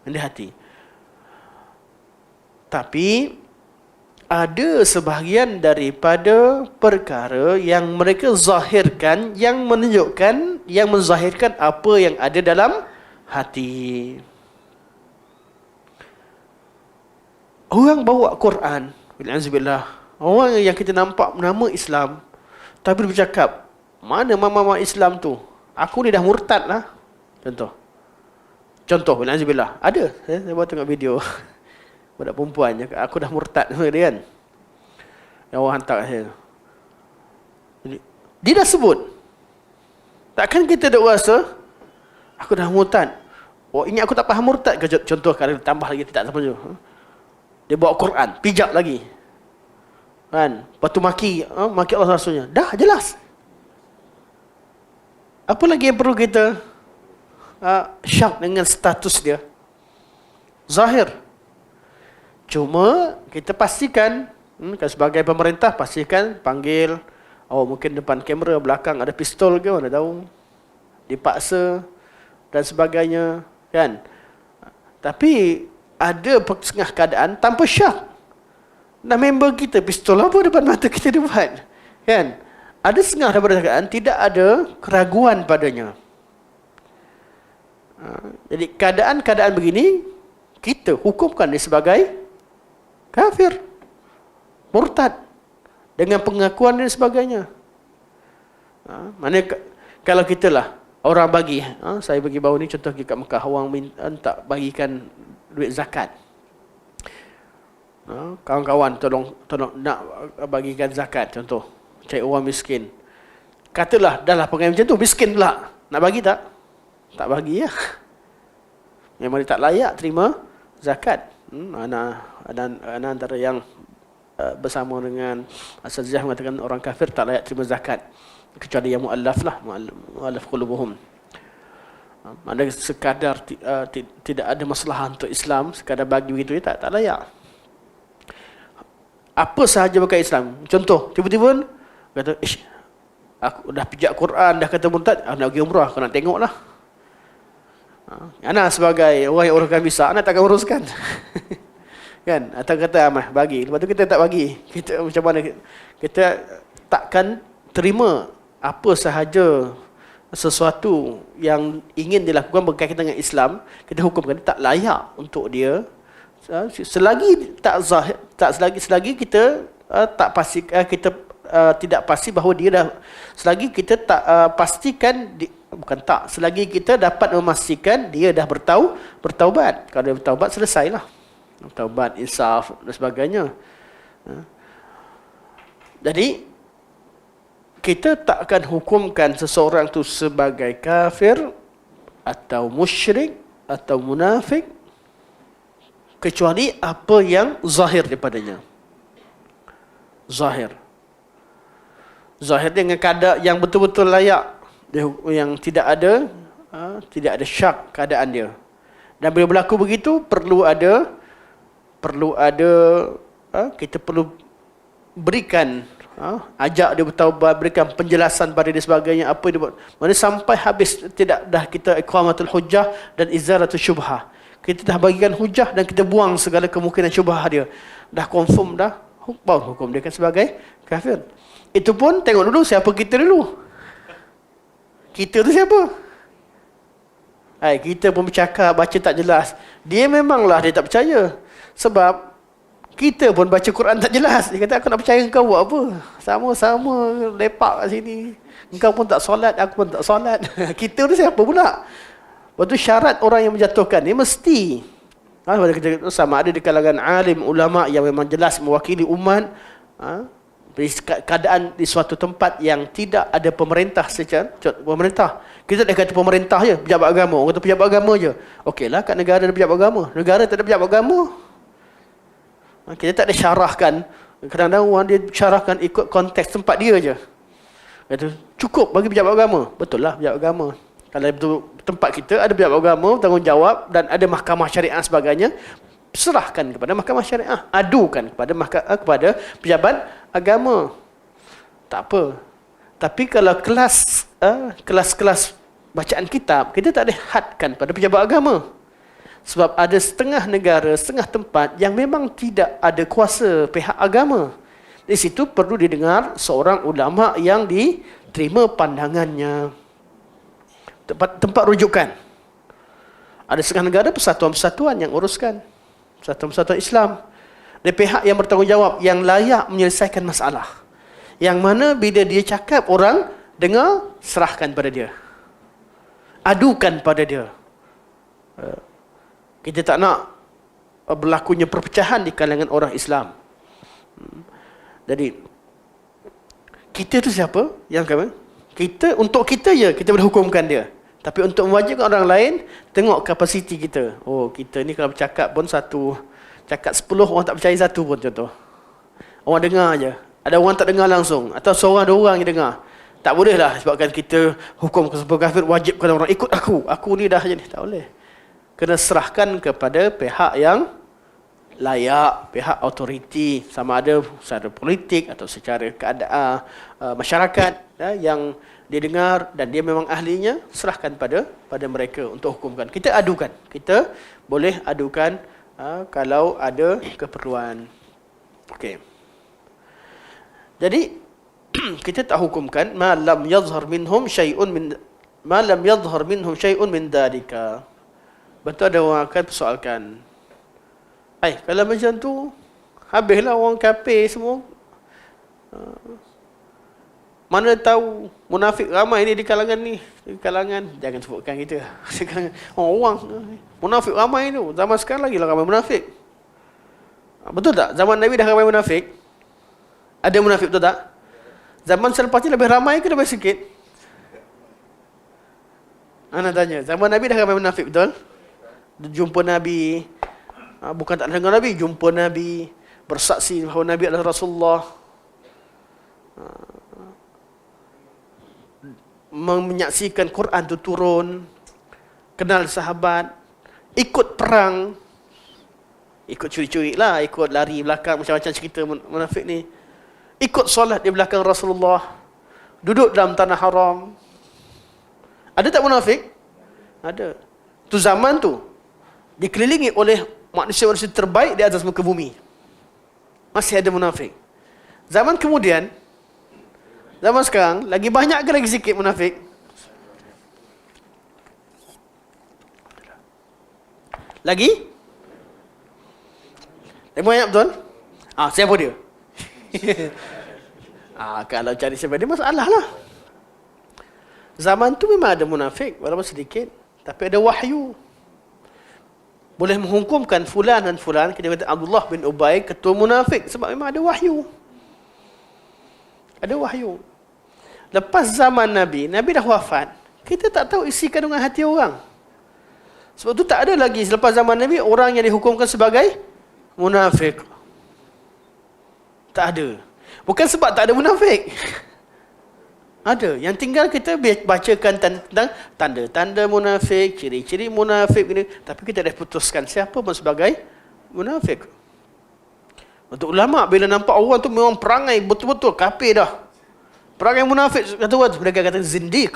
Di hati. Tapi ada sebahagian daripada perkara yang mereka zahirkan yang menunjukkan yang menzahirkan apa yang ada dalam hati. Orang bawa Quran, bil'azubillah, orang yang kita nampak nama Islam, tapi dia bercakap, mana mama-mama Islam tu? Aku ni dah murtad lah. Contoh, bil'azubillah. Ada, saya buat tengok video. Budak perempuan, aku dah murtad. Dia kan? Yang orang hantar kat saya. Jadi, dia dah sebut. Takkan kita dah rasa, aku dah murtad. Oh, ini aku tak faham murtad ke? Contoh, kalau tambah lagi, tak apa je. Dia bawa Quran, pijak lagi. Kan? Lepas tu maki Allah Rasulnya. Dah, jelas. Apa lagi yang perlu kita syak dengan status dia? Zahir. Cuma kita pastikan, sebagai pemerintah, pastikan panggil, mungkin depan kamera, belakang ada pistol ke, mana tahu. Dipaksa dan sebagainya. Kan? Tapi ada setengah keadaan tanpa syak. Dan member kita, pistol apa depan mata kita dia buat? Kan? Ada setengah daripada keadaan tidak ada keraguan padanya. Jadi keadaan-keadaan begini, kita hukumkan dia sebagai kafir, murtad, dengan pengakuan dan sebagainya. Mana kalau kita lah, orang bagi, saya bagi baru ni contoh kat Mekah, orang tak bagikan duit zakat. Kawan-kawan tolong nak bagikan zakat, contoh cari orang miskin. Katalah dah lah perangai macam tu, miskin pula, nak bagi tak? Tak bagi ya. Memang dia tak layak terima zakat. Ana antara yang bersama dengan Asatizah mengatakan orang kafir tak layak terima zakat, kecuali yang mu'allaf lah, mu'allaf qulubuhum. Ada sekadar tidak ada masalah untuk Islam, sekadar bagi begitu tak layak. Apa sahaja berkait Islam. Contoh, tiba-tiba kata, aku dah pijak Quran, dah kata murtad, nak pergi umrah, kau nak tengok lah. Anak sebagai orang yang uruskan visa, anak takkan uruskan. Kan? Atau kata amah bagi, lepas tu kita tak bagi. Kita macam mana? Kita takkan terima apa sahaja sesuatu yang ingin dilakukan berkaitan dengan Islam, kita hukumkan tak layak untuk dia. Selagi selagi kita tak pasti, kita tidak pasti bahawa dia dah, selagi kita tak pastikan selagi kita dapat memastikan dia dah bertaubat. Kalau dia bertaubat, selesailah. Taubat, insaf dan sebagainya. Jadi kita tak akan hukumkan seseorang tu sebagai kafir atau musyrik atau munafik kecuali apa yang zahir daripadanya. Zahir dengan kadar yang betul-betul layak, yang tidak ada syak keadaan dia. Dan bila berlaku begitu, kita perlu berikan, ajak dia bertaubat, berikan penjelasan pada dia sebagainya, apa dia buat. Mana sampai habis, tidak dah kita iqamatul hujjah dan izalatul syubhah. Kita dah bagikan hujah dan kita buang segala kemungkinan syubhah dia. Dah confirm dah, baru hukum dia kan sebagai kafir. Itu pun tengok dulu siapa kita dulu. Kita tu siapa? Kita pun bercakap, baca tak jelas. Dia memanglah dia tak percaya. Sebab kita pun baca Quran tak jelas. Dia kata, aku nak percaya engkau buat apa? Sama-sama lepak kat sini. Engkau pun tak solat, aku pun tak solat. Kita tu siapa pula? Lepas tu syarat orang yang menjatuhkan ni mesti sama ada di kalangan alim, ulama yang memang jelas mewakili umat, keadaan di suatu tempat yang tidak ada pemerintah secara pemerintah. Kita dah kata pemerintah je, pejabat agama. Orang kata pejabat agama je. Okeylah, kat negara ada pejabat agama. Negara tak ada pejabat agama. Kita tak ada syarahkan. Kadang-kadang orang dia syarahkan ikut konteks tempat dia je. Kata, cukup bagi pejabat agama. Betul lah pejabat agama. Kalau betul tempat kita ada pejabat agama, tanggungjawab dan ada mahkamah syariah sebagainya, serahkan kepada mahkamah syariah, adukan kepada pejabat agama. Tak apa. Tapi kalau kelas-kelas bacaan kitab, kita tak boleh hadkan pada pejabat agama. Sebab ada setengah negara, setengah tempat yang memang tidak ada kuasa pihak agama. Di situ perlu didengar seorang ulama yang diterima pandangannya. tempat rujukan. Ada setengah negara persatuan-persatuan yang uruskan, persatuan-persatuan Islam. Ada pihak yang bertanggungjawab, yang layak menyelesaikan masalah. Yang mana bila dia cakap, orang dengar, serahkan pada dia. Adukan pada dia. Kita tak nak berlakunya perpecahan di kalangan orang Islam. Jadi, kita tu siapa? Yang kami? Kita, untuk kita je, kita boleh hukumkan dia. Tapi untuk mewajibkan orang lain, tengok kapasiti kita. Oh, kita ni kalau bercakap pun satu, cakap 10, orang tak percaya satu pun contoh. Orang dengar je. Ada orang tak dengar langsung. Atau seorang, dua orang yang dengar. Tak boleh lah sebabkan kita hukum ke sebuah kafir, wajibkan orang ikut aku. Aku ni dah je ni. Tak boleh. Kena serahkan kepada pihak yang layak, pihak autoriti, sama ada secara politik atau secara keadaan masyarakat yang dia dengar dan dia memang ahlinya, serahkan pada mereka untuk hukumkan. Kita adukan. Kita boleh adukan kalau ada keperluan. Okey. Jadi kita tak hukumkan ma lam yadhhar minhum syai'un min dalika. Betul ada orang akan persoalkan. Kalau macam tu habislah orang kafir semua. Mana tahu munafik ramai ni di kalangan ni. Di kalangan, jangan sebutkan kita. Orang munafik ramai tu. Zaman sekarang lagi lah ramai munafik. Betul tak? Zaman Nabi dah ramai munafik. Ada munafik, betul tak? Zaman selepas ni lebih ramai ke lebih sikit? Ana tanya, zaman Nabi dah ramai munafik, betul? Jumpa Nabi, bukan tak dengar Nabi, jumpa Nabi, bersaksi bahawa Nabi adalah Rasulullah, menyaksikan Quran tu turun, kenal sahabat, ikut perang, ikut curi-curi lah, ikut lari belakang, macam-macam cerita munafik ni. Ikut solat di belakang Rasulullah, duduk dalam tanah haram. Ada tak munafik? Ada. Tu zaman tu dikelilingi oleh manusia-manusia terbaik di atas muka bumi. Masih ada munafik. Zaman kemudian, zaman sekarang, lagi banyak ke lagi sikit munafik? Lagi? Lagi banyak, betul? Siapa dia? Kalau cari siapa dia, masalah lah. Zaman tu memang ada munafik, walaupun sedikit, tapi ada wahyu. Boleh menghukumkan fulan dan fulan. Kita kata Abdullah bin Ubay ketua munafik, sebab memang ada wahyu. Ada wahyu. Lepas zaman Nabi dah wafat, kita tak tahu isi kandungan hati orang. Sebab tu tak ada lagi selepas zaman Nabi orang yang dihukumkan sebagai munafik. Tak ada. Bukan sebab tak ada munafik. Ada. Yang tinggal kita bacakan tentang tanda-tanda munafik, ciri-ciri munafik ini, tapi kita dah putuskan siapa pun sebagai munafik. Untuk ulama, bila nampak orang tu memang perangai betul-betul kafir dah, perangai munafik, mereka kata zindiq.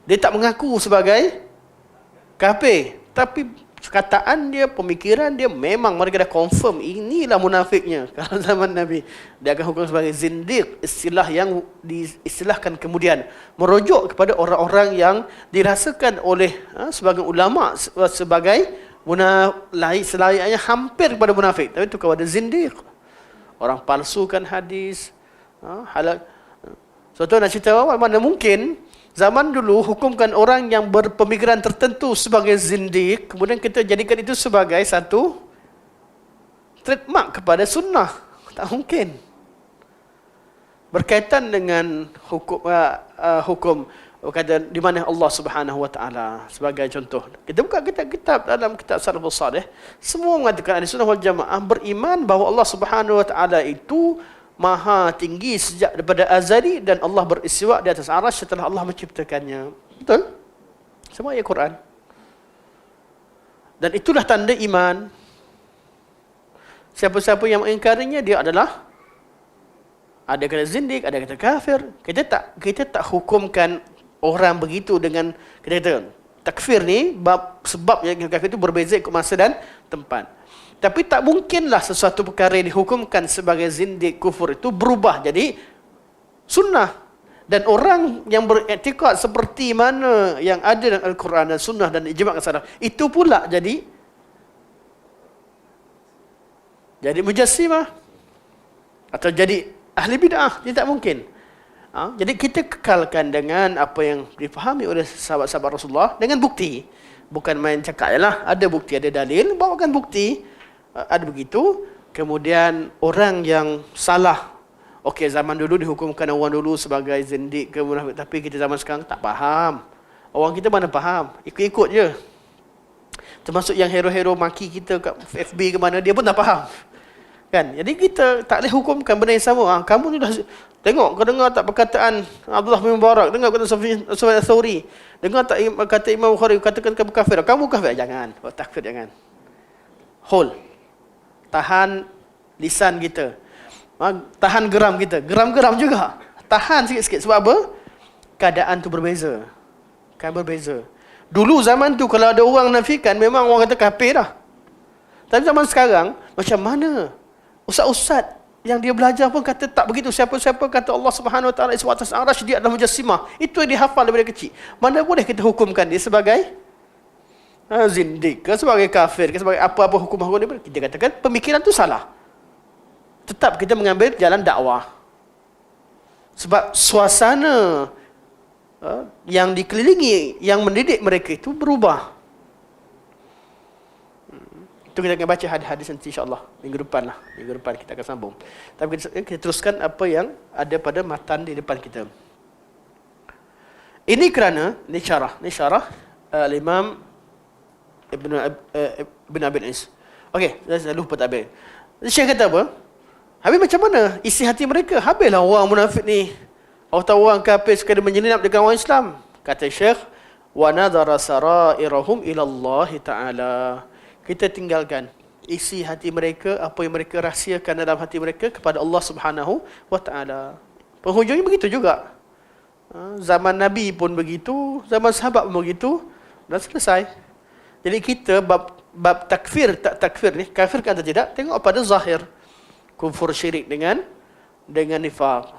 Dia tak mengaku sebagai kafir, tapi kataan dia, pemikiran dia, memang mereka dah confirm inilah munafiknya. Kalau zaman Nabi, dia akan hukum sebagai zindiq, istilah yang diistilahkan kemudian merujuk kepada orang-orang yang dirasakan oleh sebagian ulama sebagai selayaknya hampir kepada munafik, tapi itu kepada zindiq. Orang palsukan hadis, halal. Contoh nak cerita awal, mana mungkin zaman dulu hukumkan orang yang berpemikiran tertentu sebagai zindiq, kemudian kita jadikan itu sebagai satu trademark kepada sunnah. Tak mungkin. Berkaitan dengan hukum kata di mana Allah Subhanahu wa taala, sebagai contoh. Kita buka kitab-kitab dalam kitab Salafus Salih, semua mengatakan ahli sunnah wal jamaah beriman bahawa Allah Subhanahu wa taala itu Maha tinggi sejak daripada azali dan Allah beristiwa di atas arasy setelah Allah menciptakannya. Betul? Semua ayat Quran. Dan itulah tanda iman. Siapa-siapa yang mengingkarinya, dia adalah ada kata zindik, ada kata kafir. Kita tak hukumkan orang begitu dengan kita kata takfir ni sebab yang kafir itu berbeza ikut masa dan tempat. Tapi tak mungkinlah sesuatu perkara yang dihukumkan sebagai zindik, kufur itu berubah jadi sunnah. Dan orang yang beriktikad seperti mana yang ada dalam Al-Quran dan Sunnah dan ijma' salaf, itu pula jadi mujassimah atau jadi ahli bid'ah. Dia tak mungkin. Jadi kita kekalkan dengan apa yang difahami oleh sahabat-sahabat Rasulullah dengan bukti. Bukan main cakap je lah. Ada bukti, ada dalil, bawakan bukti. Ada begitu. Kemudian orang yang salah. Okey, zaman dulu dihukumkan orang dulu sebagai zindik ke munafik, tapi kita zaman sekarang tak faham. Orang kita mana faham? Ikut-ikut je. Termasuk yang hero-hero maki kita kat FB ke mana, dia pun tak faham. Kan? Jadi kita tak boleh hukumkan benda yang sama. Kamu ni dah tengok, kau dengar tak perkataan Abdullah bin Mubarak, dengar kata Sufyan Ats-Tsauri, dengar tak kata Imam Bukhari, katakan kamu kafir. Kamu kafir? Jangan. Takfir jangan. Hold. Tahan lisan kita. Tahan geram kita. Geram-geram juga. Tahan sikit-sikit. Sebab apa? Keadaan tu berbeza. Kan berbeza. Dulu zaman tu kalau ada orang nafikan, memang orang kata kafir dah. Tapi zaman sekarang, macam mana? Ustaz-ustaz yang dia belajar pun kata tak begitu. Siapa-siapa kata Allah Subhanahu Wa Taala istiwa atas arasy, dia adalah mujassimah. Itu yang dihafal daripada kecil. Mana boleh kita hukumkan dia sebagai zindik ke, sebagai kafir ke, sebagai apa-apa hukum-hukum dia. Kita katakan pemikiran tu salah. Tetap kita mengambil jalan dakwah. Sebab suasana yang dikelilingi, yang mendidik mereka itu berubah. Itu kita akan baca hadis-hadis nanti insya-Allah minggu depan lah. Minggu depan kita akan sambung. Tapi kita teruskan apa yang ada pada matan di depan kita. Ini kerana ni syarah Imam Ibn Abi Is. Okey, saya lupa tak habis. Syekh kata apa? Habis macam mana isi hati mereka? Habislah orang munafik ni. Orang kafir sekadar menyelinap dengan orang Islam. Kata Syekh, wa nadhara sarairahum ila Allah Taala. Kita tinggalkan isi hati mereka, apa yang mereka rahsiakan dalam hati mereka kepada Allah Subhanahu Wa Taala. Penghujungnya begitu juga. Zaman Nabi pun begitu, zaman sahabat pun begitu, dan selesai. Jadi kita bab takfir tak takfir ni, kafirkan atau tidak, tengok pada zahir. Kufur syirik dengan nifaq.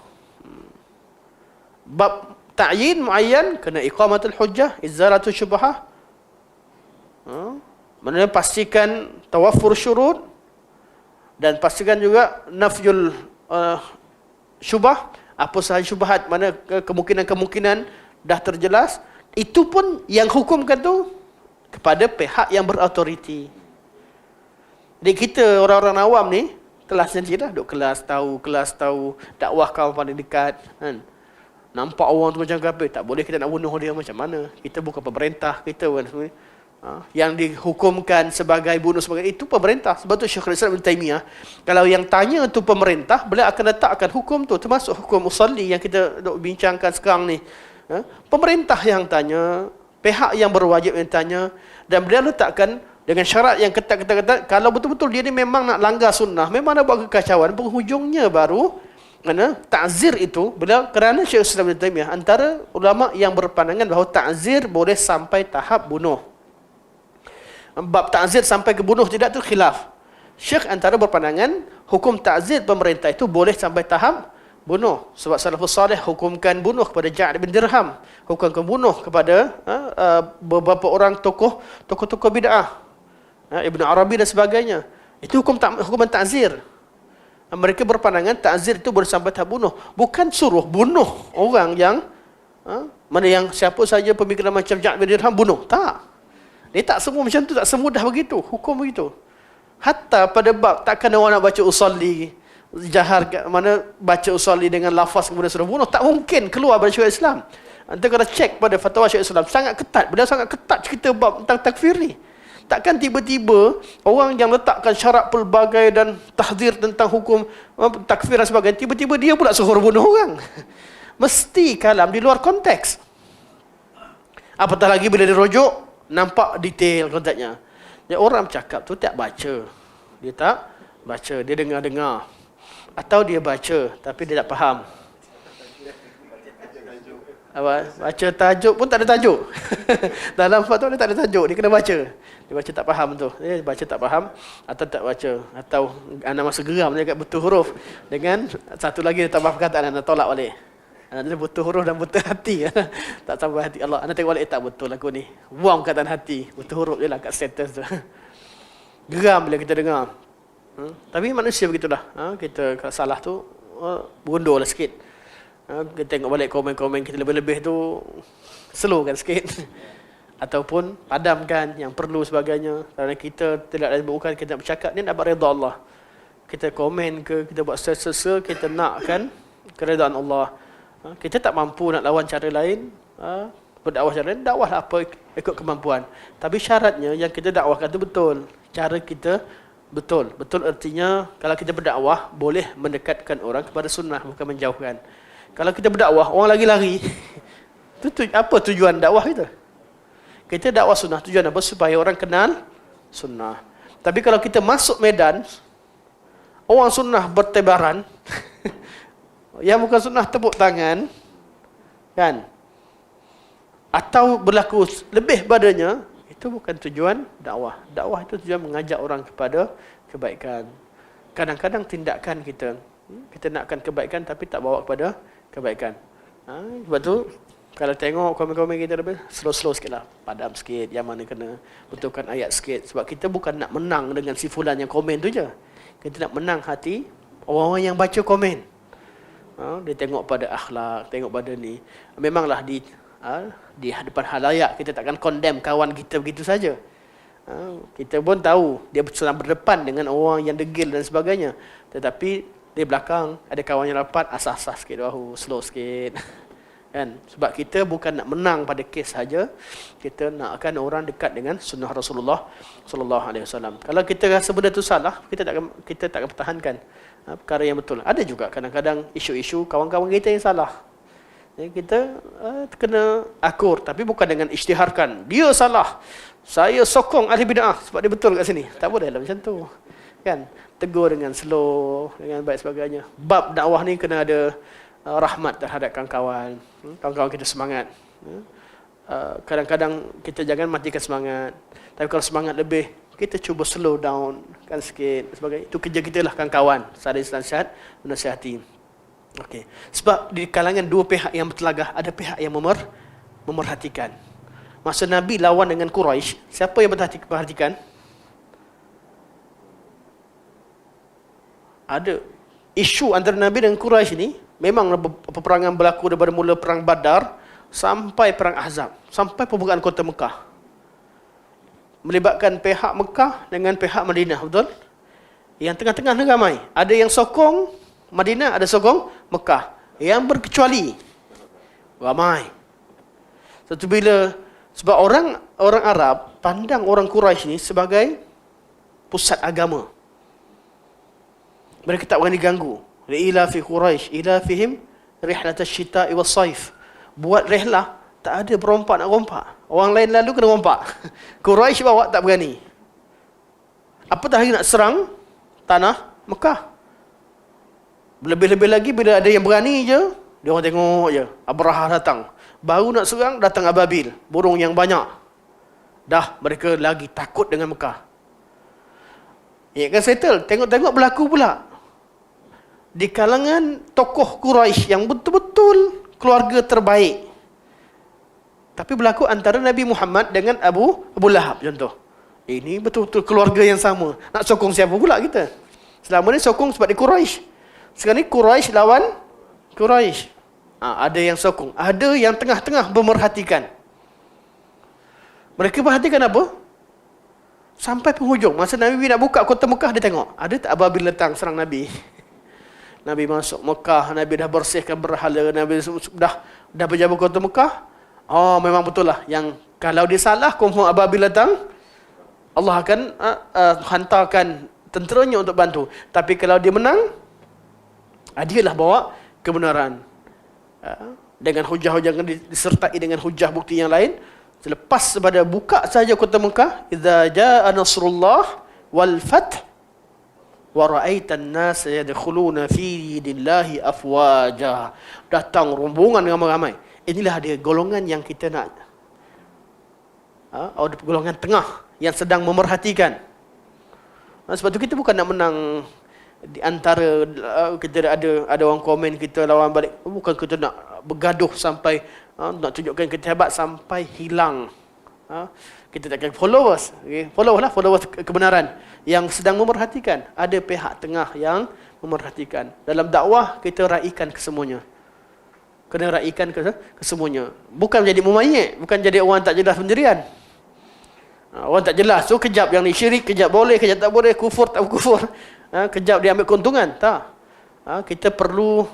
Bab ta'yin muayyan kena iqamatul hujjah, izalatul syubhah. Maknanya pastikan tawaffur syurut dan pastikan juga nafyul syubhah. Apa sahaja syubhat, mana kemungkinan-kemungkinan dah terjelas. Itu pun yang hukumkan tu kepada pihak yang berautoriti. Jadi kita orang-orang awam ni telah sendiri dah duduk kelas tahu dakwah kawan paling dekat kan. Nampak orang tu macam kafir, tak boleh kita nak bunuh dia, macam mana? Kita bukan pemerintah, kita kan semua. Yang dihukumkan sebagai bunuh sebagai itu pemerintah. Sebab tu Syekhul Islam Ibn Taimiyah, kalau yang tanya tu pemerintah, beliau akan letakkan hukum tu, termasuk hukum usalli yang kita duk bincangkan sekarang ni. Pemerintah yang tanya, pihak yang berwajib yang tanya, dan beliau letakkan dengan syarat yang ketat. Kalau betul-betul dia ni memang nak langgar sunnah, memang nak buat kekacauan, penghujungnya baru mana ta'zir itu. Beliau kerana Syekh Islam Ibn Taimiyah antara ulama yang berpandangan bahawa ta'zir boleh sampai tahap bunuh. Bab ta'zir sampai ke bunuh tidak tu khilaf. Syekh antara berpandangan hukum ta'zir pemerintah itu boleh sampai tahap bunuh. Sebab salafus salih hukumkan bunuh kepada Ja'd bin Dirham, hukumkan bunuh kepada beberapa orang tokoh-tokoh bid'ah, Ibn Arabi dan sebagainya. Itu hukuman ta'zir. Mereka berpandangan ta'zir itu boleh sampai tahap bunuh. Bukan suruh bunuh orang yang mana yang siapa saja pemikiran macam Ja'd bin Dirham bunuh. Tak. Dia tak semua macam tu, tak semudah begitu. Hukum begitu. Hatta pada bab takkan orang nak baca usalli jahar, mana baca usalli dengan lafaz kemudian suruh bunuh, tak mungkin keluar dari syariat Islam. Anda kena cek pada fatwa syariat Islam, sangat ketat. Beliau sangat ketat cerita bab tentang takfir ni. Takkan tiba-tiba orang yang letakkan syarat pelbagai dan tahzir tentang hukum takfir dan sebagainya, tiba-tiba dia pula suruh bunuh orang. Mesti kalam di luar konteks. Apatah lagi bila dirujuk, nampak detail konteksnya. Ya, orang bercakap tu tak baca. Dia tak baca, dia dengar-dengar. Atau dia baca tapi dia tak faham. Baca tajuk pun tak ada tajuk. Dalam fatwa dia tak ada tajuk, dia kena baca. Dia baca tak faham tu. Dia baca tak faham atau tak baca, atau anda masa geram dia kat betul huruf. Dengan satu lagi dia tambah perkataan, anda tolak balik. Anda butuh huruf dan butuh hati. Tak sampai hati. Allah, anda tengok balik, tak betul aku ni. Buang perkataan hati. Butuh huruf je lah kat status tu. Geram bila kita dengar. Tapi manusia begitulah. Kita kalau salah tu, berundur lah sikit. Kita tengok balik komen-komen kita lebih-lebih tu, slow kan sikit. Ataupun padamkan yang perlu sebagainya. Kerana kita tidak ada bukan kita nak bercakap ni dapat redha Allah. Kita komen ke, kita buat sesuatu, kita nakkan keredaan Allah. Kita tak mampu nak lawan cara lain, berdakwah cara lain, dakwahlah apa ikut kemampuan. Tapi syaratnya yang kita dakwahkan tu betul. Cara kita betul. Betul artinya kalau kita berdakwah boleh mendekatkan orang kepada sunnah, bukan menjauhkan. Kalau kita berdakwah orang lagi-lari, apa tujuan dakwah kita? Kita dakwah sunnah tujuan apa? Supaya orang kenal sunnah. Tapi kalau kita masuk medan, orang sunnah bertebaran, yang bukan sunnah tepuk tangan, kan? Atau berlaku lebih padanya, itu bukan tujuan dakwah. Dakwah itu tujuan mengajak orang kepada kebaikan. Kadang-kadang tindakan kita nakkan kebaikan tapi tak bawa kepada kebaikan. Sebab tu, kalau tengok komen-komen kita lebih slow-slow sikit lah. Padam sikit, yang mana kena betulkan ayat sikit. Sebab kita bukan nak menang dengan si fulan yang komen tu je. Kita nak menang hati orang-orang yang baca komen. Dia tengok pada akhlak, tengok pada ni. Memanglah di hadapan halayak kita takkan condemn kawan kita begitu saja. Kita pun tahu dia sedang berdepan dengan orang yang degil dan sebagainya. Tetapi di belakang ada kawan yang rapat, asas-asas sikit bahu, slow sikit. Kan? Sebab kita bukan nak menang pada kes saja, kita nakkan orang dekat dengan sunnah Rasulullah sallallahu alaihi wasallam. Kalau kita rasa benda tu salah, kita takkan pertahankan perkara yang betul. Ada juga kadang-kadang isu-isu kawan-kawan kita yang salah. Kita kena akur, tapi bukan dengan isytiharkan. Dia salah, saya sokong ahli bid'ah sebab dia betul kat sini. Tak boleh lah macam tu. Kan? Tegur dengan slow, dengan baik sebagainya. Bab dakwah ni kena ada rahmat terhadap kawan-kawan. Kawan-kawan kita semangat. Kadang-kadang kita jangan matikan semangat. Tapi kalau semangat lebih, kita cuba slow down kan sikit sebagainya. Itu kerja kita lah kawan-kawan. Saling nasihat, menasihati. Okey. Sebab di kalangan dua pihak yang bertelagah, ada pihak yang memerhatikan. Masa Nabi lawan dengan Quraisy, siapa yang memperhatikan? Ada isu antara Nabi dan Quraisy ini. Memang peperangan berlaku daripada mula perang Badar sampai perang Ahzab, sampai pembukaan kota Mekah. Melibatkan pihak Mekah dengan pihak Madinah, betul? Yang tengah-tengah ni ramai. Ada yang sokong Madinah, ada sokong Mekah. Yang berkecuali ramai. Sebab orang Arab pandang orang Quraisy ni sebagai pusat agama. Mereka tak berani ganggu. Ila fi Quraisy, ila fihim rihlat asy-syita'i was-saif. Buat rihlah, tak ada berompak nak rompak. Orang lain lalu kena rompak. Quraisy bawa tak berani. Apatah lagi nak serang tanah Mekah. Lebih-lebih lagi bila ada yang berani je, dia orang tengok je, Abrahah datang. Baru nak serang, datang ababil, burung yang banyak. Dah mereka lagi takut dengan Mekah. Ya kan settle, tengok-tengok berlaku pula. Di kalangan tokoh Quraisy yang betul-betul keluarga terbaik. Tapi berlaku antara Nabi Muhammad dengan Abu Lahab contoh. Ini betul-betul keluarga yang sama. Nak sokong siapa pula kita? Selama ni sokong sebab di Quraisy. Sekarang ni Quraisy lawan Quraisy. Ada yang sokong, ada yang tengah-tengah memerhatikan. Mereka perhatikan apa? Sampai penghujung. Masa Nabi nak buka kota Mekah, dia tengok. Ada tak ababil datang serang Nabi? Nabi masuk Mekah, Nabi dah bersihkan berhala, Nabi dah berjaga kota Mekah. Oh, memang betul lah. Yang kalau dia salah, confirm ababil datang, Allah akan hantarkan tenteranya untuk bantu. Tapi kalau dia menang, dialah bawa kebenaran. Dengan hujah-hujah yang disertai dengan hujah bukti yang lain. Selepas pada buka saja kota Mekah, idza jaa nasrullah wal fath wa ra'aitan nas yadkhuluna fi dinillahi afwaja. Datang rombongan ramai-ramai. Inilah dia golongan yang kita nak. Golongan tengah yang sedang memerhatikan. Sebab tu kita bukan nak menang di antara kita ada orang komen kita lawan balik. Bukan kita nak bergaduh sampai nak tunjukkan kita hebat sampai hilang. Kita takkan followers, okay? Followers kebenaran yang sedang memerhatikan. Ada pihak tengah yang memerhatikan. Dalam dakwah kita raikan kesemuanya. Kena raikan kesemuanya. Bukan menjadi mumayyid, bukan jadi orang tak jelas pendirian. Orang tak jelas tu kejap yang ni syirik, kejap boleh, kejap tak boleh, kufur tak kufur. Kejap dia ambil keuntungan. Tak. Kita perlu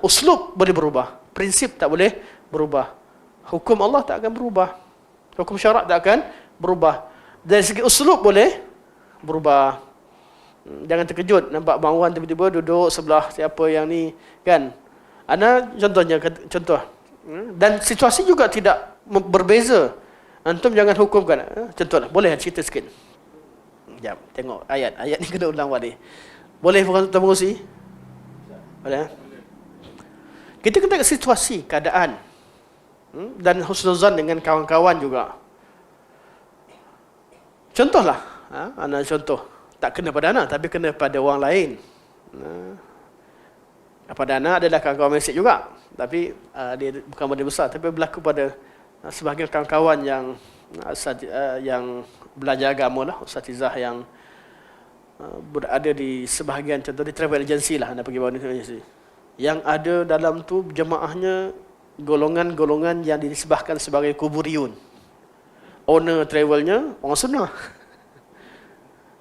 uslub boleh berubah, prinsip tak boleh berubah. Hukum Allah tak akan berubah. Hukum syarak tak akan berubah. Dari segi uslub boleh berubah. Jangan terkejut nampak Bang Wan tiba-tiba duduk sebelah siapa yang ni kan. Contoh. Dan situasi juga tidak berbeza. Antum jangan hukumkan. Contohlah, boleh cerita sikit. Jap, tengok ayat. Ayat ni kena ulang balik. Boleh tuan pengurusi? Boleh. Kita kena tengok situasi, keadaan. Dan husnuzan dengan kawan-kawan juga. Contohlah, anak contoh. Tak kena pada anak, tapi kena pada orang lain. Pada anak adalah kawan-kawan mesej juga. Tapi dia bukan benda besar, tapi berlaku pada sebahagian kawan-kawan yang belajar agama lah, usatizah yang berada di sebahagian, contoh di travel agency lah, anda pergi bawa travel agency. Yang ada dalam tu jemaahnya golongan-golongan yang disebahkan sebagai kuburiyun. Owner travelnya orang sunnah.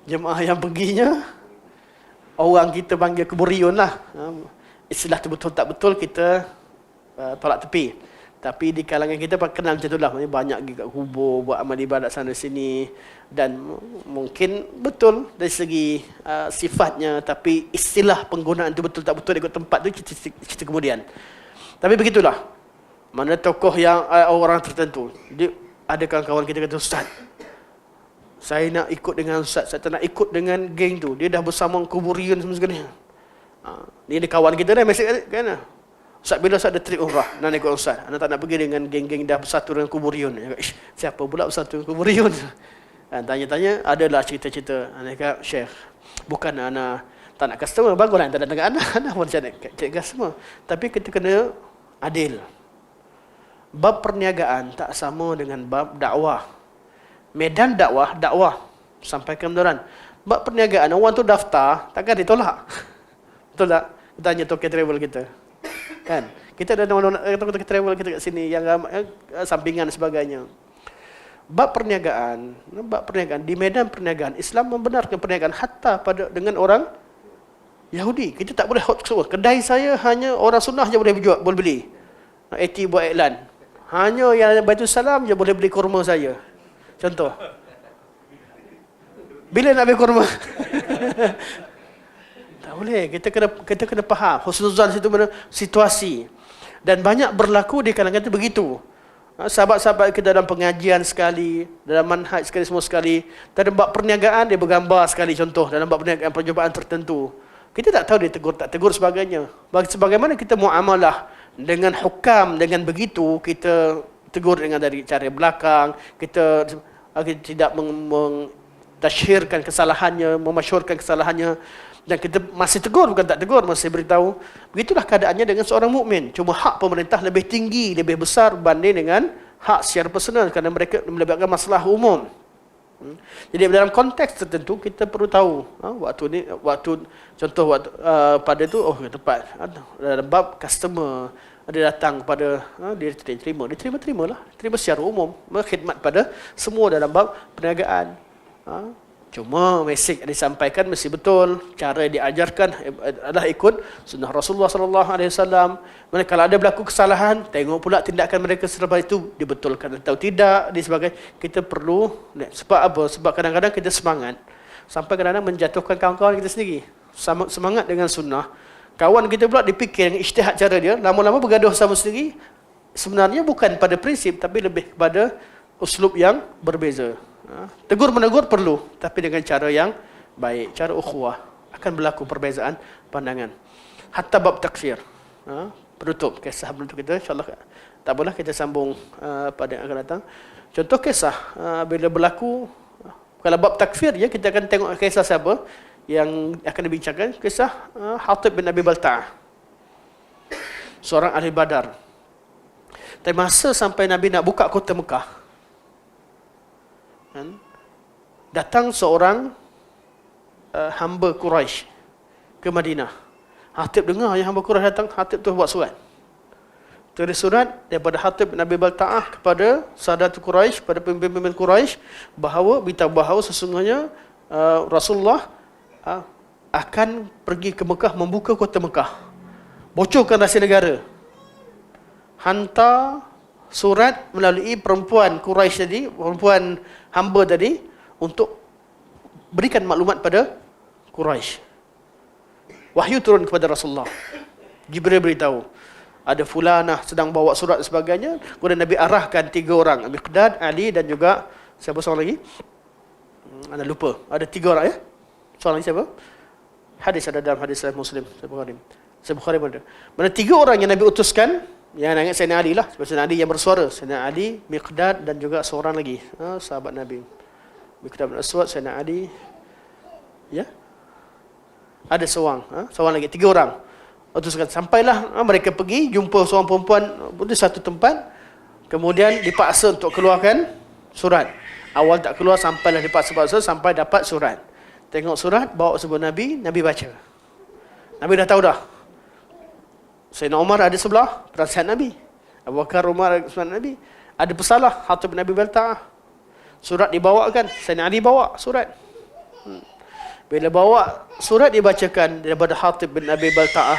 Jemaah yang perginya orang kita panggil kuburiyun lah. Istilah tu betul tak betul kita tolak tepi. Tapi di kalangan kita kenal macam itulah. Banyak pergi kat kubur, buat amal ibadat sana sini. Dan mungkin betul dari segi sifatnya, tapi istilah penggunaan tu betul tak betul ikut tempat tu cerita kemudian. Tapi begitulah. Mana tokoh yang orang tertentu. Dia ada kawan-kawan kita kata, Ustaz, saya nak ikut dengan Ustaz, saya tak nak ikut dengan geng tu. Dia dah bersama kuburian semua sekali. Ni ada kawan kita dah mesej kan. Ustaz, bila Ustaz ada trip umrah, nak ikut Ustaz. Anak tak nak pergi dengan geng-geng dah bersatu dengan kuburiun. Siapa pula bersatu dengan kuburiun? Tanya-tanya, adalah cerita-cerita. Anak kata, Syekh, bukan anak tak nak customer, baguslah tak datang ke anak. Anak pun cek customer. Tapi kita kena adil. Bab perniagaan tak sama dengan bab dakwah. Medan dakwah. Sampaikan kebenaran. Bab perniagaan, orang tu daftar, takkan ditolak. Betul tak? Kita tanya token travel kita. Kan? Kita ada token travel kita kat sini yang sampingan sebagainya. Bab perniagaan, di medan perniagaan, Islam membenarkan perniagaan hatta pada dengan orang Yahudi. Kita tak boleh hot semua. Kedai saya hanya orang sunnah je boleh jual, boleh beli. AT buat iklan. Hanya yang Baitul Salam je boleh beli kurma saya. Contoh. Bila nak beli kurma? Tak boleh. Kita kena faham husnuzan situ mana situasi. Dan banyak berlaku di kalangan itu begitu. Sahabat-sahabat kita dalam pengajian sekali, dalam manhaj sekali, semua sekali. Dalam bab perniagaan dia bergambar sekali contoh dalam bab perniagaan percubaan tertentu. Kita tak tahu dia tegur tak tegur sebagainya. Bagaimana kita muamalah dengan hukam dengan begitu, kita tegur dengan dari cara belakang, kita tidak mentasyhirkan kesalahannya, memasyhurkan kesalahannya, dan kita masih tegur bukan tak tegur, masih beritahu. Begitulah keadaannya dengan seorang mukmin. Cuma hak pemerintah lebih tinggi, lebih besar berbanding dengan hak secara personal kerana mereka melibatkan masalah umum. Jadi dalam konteks tertentu kita perlu tahu pada tu tepat dalam bab customer dia datang pada dia terima secara umum berkhidmat pada semua dalam bab perniagaan. Cuma mesej yang disampaikan mesti betul, cara yang diajarkan adalah ikut sunnah Rasulullah sallallahu alaihi wasallam. Kalau ada berlaku kesalahan, tengok pula tindakan mereka selepas itu dibetulkan atau tidak, di sebagai kita perlu sebab apa? Sebab kadang-kadang kita semangat sampai kadang-kadang menjatuhkan kawan-kawan kita sendiri. Semangat dengan sunnah. Kawan kita pula dipikir yang ijtihad cara dia, lama-lama bergaduh sama sendiri. Sebenarnya bukan pada prinsip tapi lebih kepada uslub yang berbeza. Tegur menegur perlu, tapi dengan cara yang baik, cara ukhuwah. Akan berlaku perbezaan pandangan. Hatta bab takfir. Penutup kisah penutup kita, insyaAllah tak apalah kita sambung pada yang akan datang. Contoh kisah bila berlaku, kalau bab takfir ya, kita akan tengok kisah siapa yang akan dibincangkan. Kisah Hatib bin Abi Balta'ah, seorang ahli Badar. Tapi masa sampai Nabi nak buka kota Mekah, kan, datang seorang hamba Quraisy ke Madinah. Hatib dengar yang hamba Quraisy datang, Hatib tu buat surat. Tulis surat daripada Hatib bin Abi Balta'ah kepada Sadat Quraisy, pada pemimpin-pemimpin Quraisy, bahawa beritahu bahawa sesungguhnya Rasulullah akan pergi ke Mekah, membuka kota Mekah. Bocorkan rahsia negara. Hantar surat melalui perempuan Quraisy tadi, perempuan hamba tadi, untuk berikan maklumat pada Quraisy. Wahyu turun kepada Rasulullah. Jibril beritahu, ada fulanah sedang bawa surat dan sebagainya. Kemudian Nabi arahkan 3 orang, Miqdad, Ali dan juga siapa seorang lagi? Anda lupa. Ada 3 orang ya. Seorang lagi siapa? Hadis ada dalam hadis Sahih Muslim, Sahih Bukhari ada. Mana 3 orang yang Nabi utuskan, yang ingat Sayyidina Ali lah, sebab Sayyidina Ali yang bersuara. Sayyidina Ali, Miqdad dan juga seorang lagi, sahabat Nabi. Miqdad bin Aswad, Sayyidina Ali, ya. Ada seorang lagi, 3 orang. Utuskan. Sampailah mereka pergi jumpa seorang perempuan di satu tempat, kemudian dipaksa untuk keluarkan surat. Awal tak keluar, sampailah dipaksa-paksa sampai dapat surat. Tengok surat, bawa sebut Nabi, Nabi baca. Nabi dah tahu dah. Sayyidina Umar ada sebelah, penasihat Nabi. Abu Bakar, Umar ada sebelah Nabi. Ada pesalah, Hatib bin Abi Balta'ah. Surat dibawakan, Sayyidina Ali bawa surat. Bila bawa surat dibacakan daripada Hatib bin Abi Balta'ah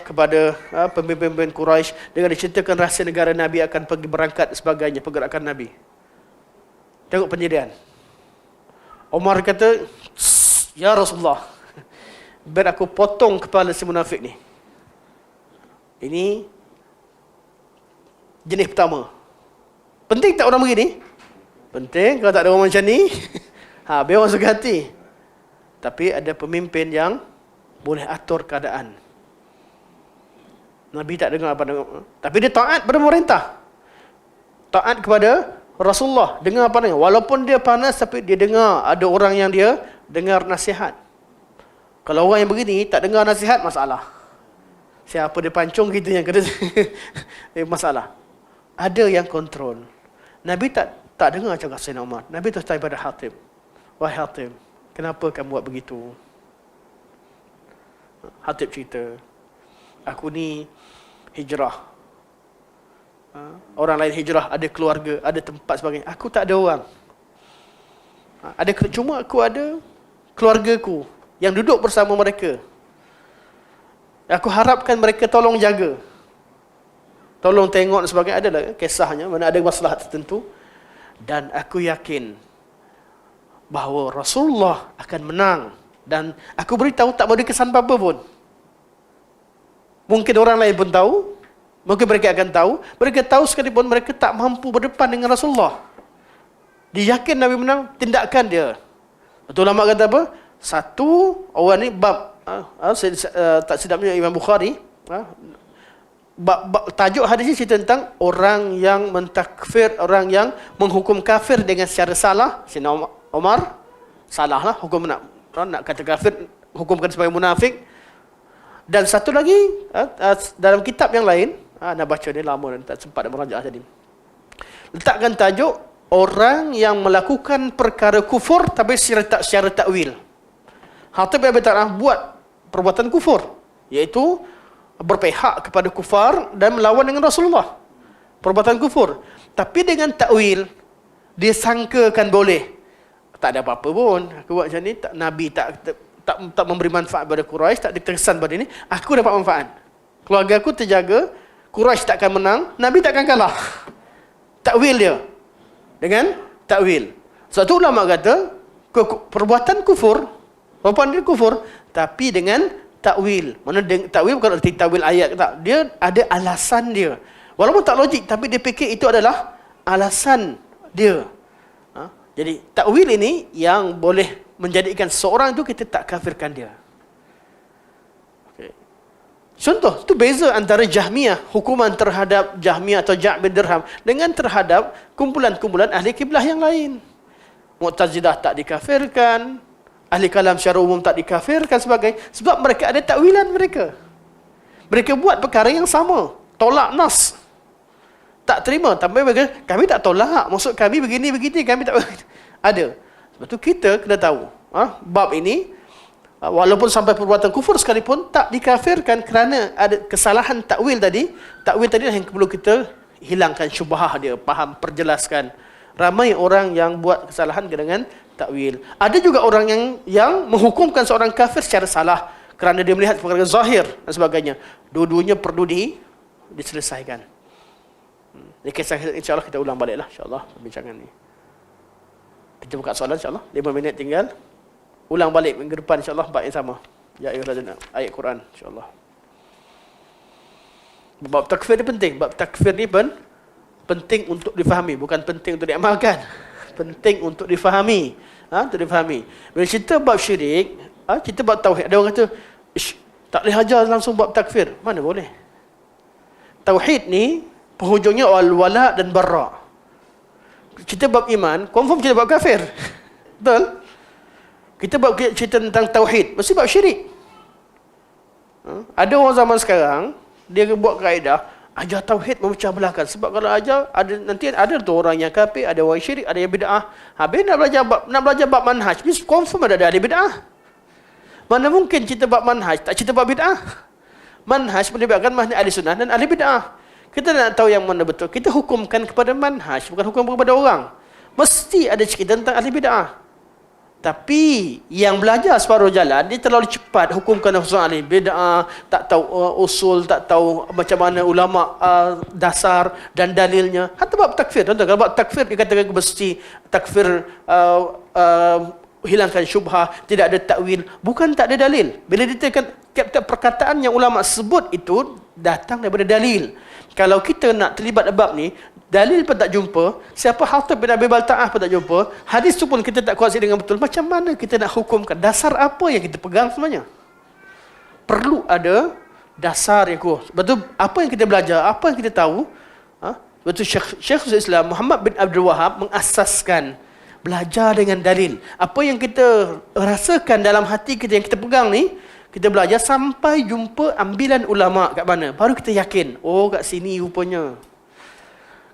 kepada pemimpin-pemimpin Quraisy, dengan diceritakan rahsia negara Nabi akan pergi berangkat sebagainya, pergerakan Nabi. Tengok penyediaan. Umar kata, ya Rasulullah, biar aku potong kepala si munafik ni. Ini jenis pertama. Penting tak orang begini? Penting. Kalau tak ada orang macam ni, biar orang suka hati. Tapi ada pemimpin yang boleh atur keadaan. Nabi tak dengar apa, tapi dia taat pada pemerintah. Taat kepada Rasulullah. Dengar apa dengar. Walaupun dia panas, tapi dia dengar. Ada orang yang dia dengar nasihat. Kalau orang yang begini tak dengar nasihat, masalah. Siapa dia pancung kita yang kena masalah. Ada yang kontrol. Nabi tak dengar cakap Sayyidina Umar. Nabi terus tanya pada Hatib. Wahai Hatib, kenapa kamu buat begitu? Hatib cerita, aku ni hijrah. Orang lain hijrah, ada keluarga, ada tempat sebagainya. Aku tak ada orang. Cuma aku ada keluargaku yang duduk bersama mereka. Aku harapkan mereka tolong jaga, tolong tengok dan sebagainya. Adalah kisahnya, mana ada masalah tertentu. Dan aku yakin bahawa Rasulullah akan menang. Dan aku beritahu tak boleh kesan apa-apa pun. Mungkin orang lain pun tahu, mungkin mereka akan tahu. Mereka tahu sekalipun mereka tak mampu berdepan dengan Rasulullah. Dia yakin Nabi menang, tindakan dia. Betul ulama kata apa? Satu, orang ni bab tak sedapnya Imam Bukhari, tajuk hadis ini cerita tentang orang yang mentakfir, orang yang menghukum kafir dengan secara salah. Sayyidina Umar salah lah, hukum nak kata kafir, hukumkan sebagai munafik. Dan satu lagi, dalam kitab yang lain, nak baca ni lama dan tak sempat nak merajaah tadi, letakkan tajuk orang yang melakukan perkara kufur tapi secara takwil. Hatib bin Abi Balta'ah buat perbuatan kufur, iaitu berpihak kepada kufar dan melawan dengan Rasulullah. Perbuatan kufur. Tapi dengan takwil, dia sangkakan boleh. Tak ada apa-apa pun. Aku buat macam ni, Nabi tak memberi manfaat pada Quraisy, tak diterkesan pada ini. Aku dapat manfaat. Keluarga aku terjaga, Quraisy takkan menang, Nabi takkan kalah. Takwil dia. Dengan takwil. Sebab tu ulama kata, perbuatan kufur, perbuatan dia kufur, tapi dengan takwil. Mana takwil bukan arti takwil ayat, tak. Dia ada alasan dia. Walaupun tak logik, tapi dia fikir itu adalah alasan dia. Jadi takwil ini yang boleh menjadikan seorang itu kita tak kafirkan dia. Okay. Contoh, itu beza antara Jahmiyah, hukuman terhadap Jahmiyah atau Ja' bin Dirham, dengan terhadap kumpulan-kumpulan ahli kiblah yang lain. Mu'tazilah tak dikafirkan, ahli kalam secara umum tak dikafirkan sebagai, sebab mereka ada takwilan mereka. Mereka buat perkara yang sama, tolak nas. tak terima. Tapi kami tak tolak. Maksud kami begini, kami tak ada. Sebab tu kita kena tahu. Bab ini, walaupun sampai perbuatan kufur sekalipun, tak dikafirkan kerana ada kesalahan takwil tadi. Takwil tadi yang perlu kita hilangkan syubhah dia, faham, perjelaskan. Ramai orang yang buat kesalahan dengan takwil. Ada juga orang yang menghukumkan seorang kafir secara salah kerana dia melihat perkara zahir dan sebagainya. Dua-duanya perlu diselesaikan. Ini kisah, insya-Allah kita ulang baliklah insya-Allah perbincangan ni. Kita buka soalan insya-Allah. 5 minit tinggal. Ulang balik minggu depan insya-Allah bab yang sama. Ya ayyuhallazina, ayat Quran insya-Allah. Bab takfir ni penting. Bab takfir ni penting untuk difahami, bukan penting untuk diamalkan. Penting untuk difahami. Untuk difahami. Bila cerita bab syirik, kita bab tauhid. Ada orang kata, tak boleh ajar langsung bab takfir. Mana boleh? Tauhid ni penghujungnya al-wala dan bara. Kita bab iman, confirm kita bab kafir. Betul? Kita bab cerita tentang tauhid, mesti bab syirik. Ada orang zaman sekarang, dia buat kaedah, ajar tauhid memecah belahkan. Sebab kalau ajar, nanti ada tu orang yang kafir, ada orang syirik, ada yang bid'ah. Habis nak belajar bab manhaj, mesti confirm ada bid'ah. Mana mungkin cerita bab manhaj, tak cerita bab bid'ah. Manhaj melibatkan manhaj ahli sunnah dan ahli bid'ah. Kita nak tahu yang mana betul. Kita hukumkan kepada manhaj, bukan hukum kepada orang. Mesti ada cerita tentang ahli bid'ah. Tapi yang belajar separuh jalan, dia terlalu cepat hukumkan usul ahli bid'ah, tak tahu usul, tak tahu macam mana ulama dasar dan dalilnya. Hatta bab takfir, tuan-tuan, kalau bab takfir dikatakan mesti takfir hilangkan syubhah, tidak ada takwil, bukan tak ada dalil. Bila ditekan perkataan yang ulama sebut itu datang daripada dalil. Kalau kita nak terlibat bab ni, dalil pun tak jumpa, siapa Hatib bin Abi Balta'ah pun tak jumpa, hadis tu pun kita tak kuasai dengan betul, macam mana kita nak hukumkan? Dasar apa yang kita pegang sebenarnya? Perlu ada dasar yang kuat. Sebab tu apa yang kita belajar, apa yang kita tahu, sebab tu Syekh Islam Muhammad bin Abdul Wahab mengasaskan belajar dengan dalil. Apa yang kita rasakan dalam hati kita, yang kita pegang ni, kita belajar sampai jumpa ambilan ulama kat mana. Baru kita yakin, oh kat sini rupanya.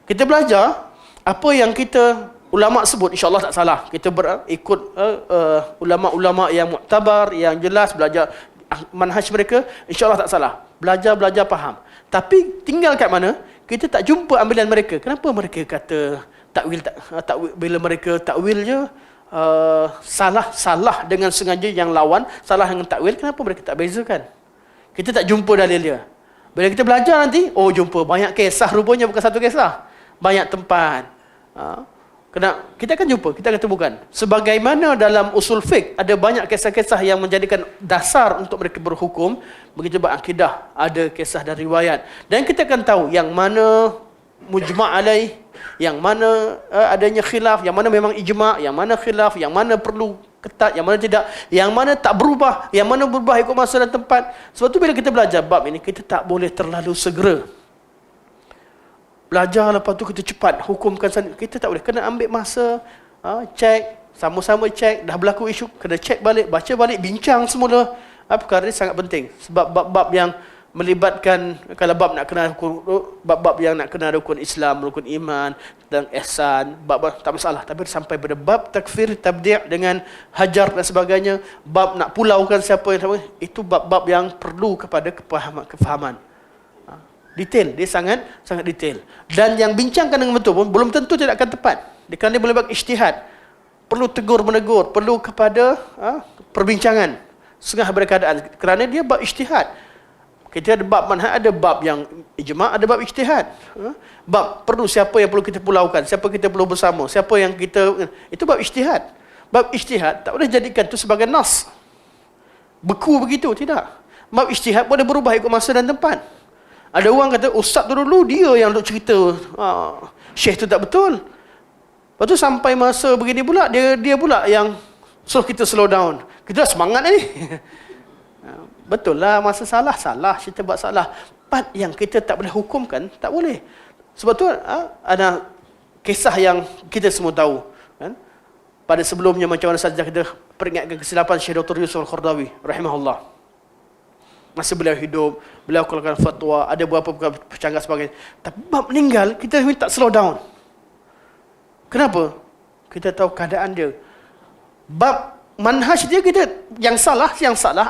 Kita belajar apa yang kita ulama sebut, insya-Allah tak salah. Kita ikut ulama-ulama yang muktabar, yang jelas, belajar manhaj mereka, insya-Allah tak salah. Belajar faham. Tapi tinggal kat mana? Kita tak jumpa ambilan mereka. Kenapa mereka kata takwil, bila mereka takwil je salah dengan sengaja yang lawan, salah dengan takwil, kenapa mereka tak bezakan? Kita tak jumpa dalil dia. Bila kita belajar nanti, oh jumpa banyak kisah, rupanya bukan satu kisah, banyak tempat. Kita akan jumpa, kita akan temukan. Sebagaimana dalam usul fiqh ada banyak kisah-kisah yang menjadikan dasar untuk mereka berhukum, begitu juga akidah ada kisah dan riwayat. Dan kita akan tahu yang mana mujma' alaih, yang mana adanya khilaf, yang mana memang ijma', yang mana khilaf, yang mana perlu ketat, yang mana tidak, yang mana tak berubah, yang mana berubah ikut masa dan tempat. Sebab tu bila kita belajar bab ini, kita tak boleh terlalu segera. Belajar lepas tu kita cepat hukumkan, kita tak boleh, kena ambil masa, cek, sama-sama cek, dah berlaku isu, kena cek balik, baca balik, bincang semula. Perkara ini sangat penting. Sebab bab-bab yang melibatkan, kalau bab nak kena bab-bab yang nak kena rukun Islam, rukun iman dan ihsan, bab tak masalah. Tapi sampai pada bab takfir, tabdi' dengan hajar dan sebagainya, bab nak pulaukan siapa yang itu bab-bab yang perlu kepada kefahaman. Detail, dia sangat detail. Dan yang bincangkan dengan betul pun belum tentu tidak akan tepat. Kerana dia melibatkan ijtihad. Perlu tegur-menegur, perlu kepada perbincangan setengah berkeadaan. Kerana dia bab ijtihad. Kita ada bab manhaj, ada bab yang ijma', ada bab ijtihad. Bab perlu siapa yang perlu kita pulaukan, siapa kita perlu bersama, siapa yang kita, itu bab ijtihad. Bab ijtihad tak boleh jadikan itu sebagai nas. Beku begitu, tidak. Bab ijtihad boleh berubah ikut masa dan tempat. Ada orang kata ustaz tu dulu dia yang duk cerita, syekh tu tak betul. Lepas tu sampai masa begini pula dia pula yang suruh kita slow down. Kita dah semangat ni. Betul lah, masa salah, kita buat salah. Part yang kita tak boleh hukumkan, tak boleh. Sebab tu ada kisah yang kita semua tahu. Kan? Pada sebelumnya macam mana saja kita peringatkan kesilapan Syekh Dr. Yusuf Al-Qardawi, rahimahullah. Masa beliau hidup, beliau keluarkan fatwa, ada beberapa percanggahan sebagainya. Tapi bab meninggal, kita minta slow down. Kenapa? Kita tahu keadaan dia. Bab manhaj dia, kita yang salah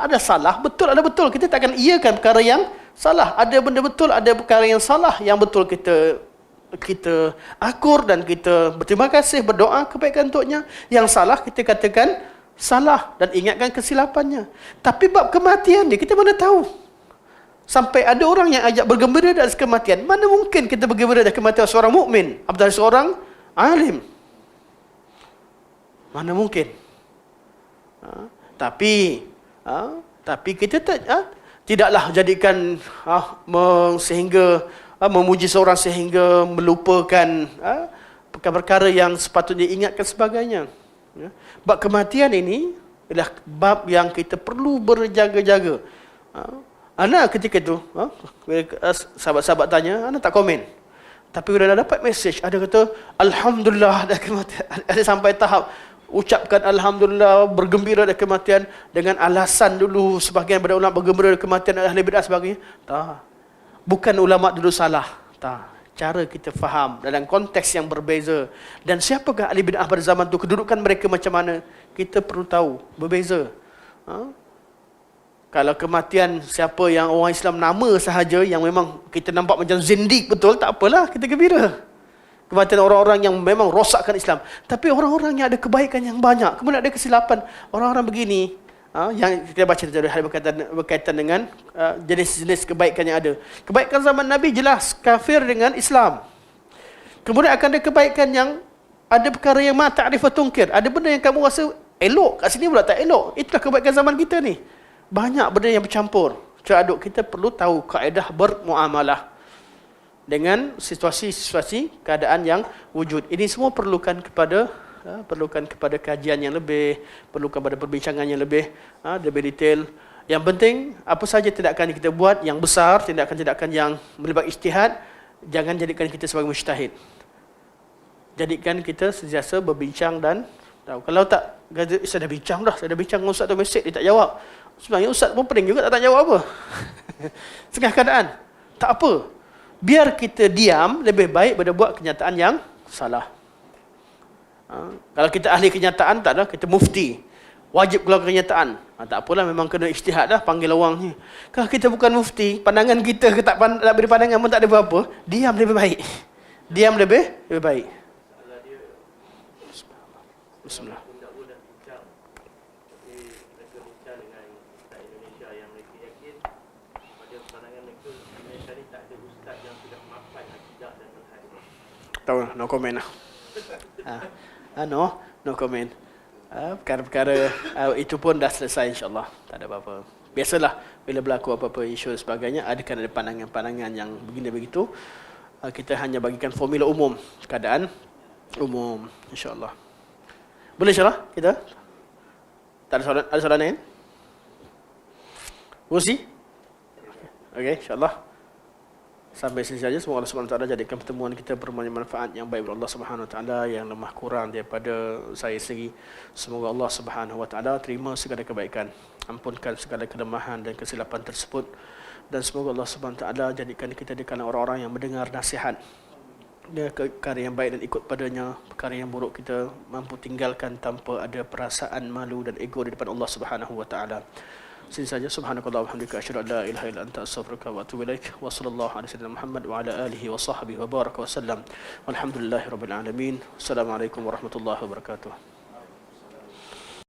ada salah, betul ada betul. Kita tak akan iakan perkara yang salah. Ada benda betul, ada perkara yang salah. Yang betul kita akur dan kita berterima kasih, berdoa kebaikan untuknya. Yang salah kita katakan salah dan ingatkan kesilapannya. Tapi bab kematian dia, kita mana tahu. Sampai ada orang yang ajak bergembira dari kematian. Mana mungkin kita bergembira dari kematian seorang mukmin, apatah seorang alim. Mana mungkin. Tapi kita tidaklah jadikan sehingga memuji seorang sehingga melupakan perkara-perkara yang sepatutnya ingatkan sebagainya. Bab kematian ini adalah bab yang kita perlu berjaga-jaga. Ana ketika itu, sahabat-sahabat tanya, ana tak komen. Tapi bila dah dapat mesej, ada kata alhamdulillah dah kematian. Ada sampai tahap ucapkan alhamdulillah, bergembira dari kematian dengan alasan dulu sebahagian daripada ulama bergembira dari kematian ahli bidah sebagainya. Tak. Bukan ulama dulu salah. Tak. Cara kita faham dalam konteks yang berbeza. Dan siapakah ahli bidah pada zaman itu, kedudukan mereka macam mana, kita perlu tahu, berbeza. Kalau kematian siapa yang orang Islam nama sahaja yang memang kita nampak macam zindik betul, tak apalah, kita gembira. Kematian orang-orang yang memang rosakkan Islam. Tapi orang-orang yang ada kebaikan yang banyak, kemudian ada kesilapan. Orang-orang begini, yang kita baca tadi berkaitan dengan jenis-jenis kebaikan yang ada. Kebaikan zaman Nabi jelas kafir dengan Islam. Kemudian akan ada kebaikan yang ada perkara yang ma ta'rifah tunkir. Ada benda yang kamu rasa elok, kat sini pula tak elok. Itulah kebaikan zaman kita ni. Banyak benda yang bercampur. Aduk kita perlu tahu kaedah bermuamalah dengan situasi-situasi keadaan yang wujud. Ini semua perlukan kepada kajian yang lebih, perlukan pada perbincangan yang lebih detail. Yang penting apa saja tindakan yang kita buat yang besar, tindakan-tindakan yang melibatkan ijtihad, jangan jadikan kita sebagai mujtahid. Jadikan kita sentiasa berbincang dan tahu. Kalau tak, saya dah bincang dengan ustaz tu, mesej dia tak jawab. Sebenarnya ustaz pun pening juga tak jawab apa. Setengah keadaan. Tak apa. Biar kita diam, lebih baik daripada buat kenyataan yang salah. Kalau kita ahli kenyataan, tak ada, kita mufti. Wajib keluar kenyataan. Tak apalah, memang kena ijtihad dah, panggil orang ni. Kalau kita bukan mufti, pandangan kita tak beri pandangan pun tak ada apa-apa, diam lebih baik. Diam lebih baik. Bismillah. Tahu, no comment lah. No comment. Perkara-perkara itu pun dah selesai insyaAllah. Tak ada apa-apa. Biasalah bila berlaku apa-apa isu dan sebagainya, ada pandangan-pandangan yang begini begitu. Kita hanya bagikan formula umum, keadaan umum insyaAllah. Boleh insyaAllah kita? Tak ada soalan lain? Usi? Okey, insyaAllah. Sampai sini saja. Semoga Allah Subhanahu Wa Taala jadikan pertemuan kita bermanfaat yang baik untuk Allah Subhanahu Wa Taala, yang lemah kurang daripada saya sendiri. Semoga Allah Subhanahu Wa Taala terima segala kebaikan, ampunkan segala kelemahan dan kesilapan tersebut, dan semoga Allah Subhanahu Wa Taala jadikan kita di kalangan orang-orang yang mendengar nasihat dia perkara yang baik dan ikut padanya, perkara yang buruk kita mampu tinggalkan tanpa ada perasaan malu dan ego di depan Allah Subhanahu Wa Taala. Sini saja. Subhanakallah wa bihamdika asyhadu an la ilaha illa anta astaghfiruka wa atubu ilaik. Wa sallallahu ala sayyidina Muhammad wa ala alihi wa sahbihi wa baraka wa sallam. Walhamdulillahirabbil alamin. Assalamualaikum warahmatullahi wabarakatuh.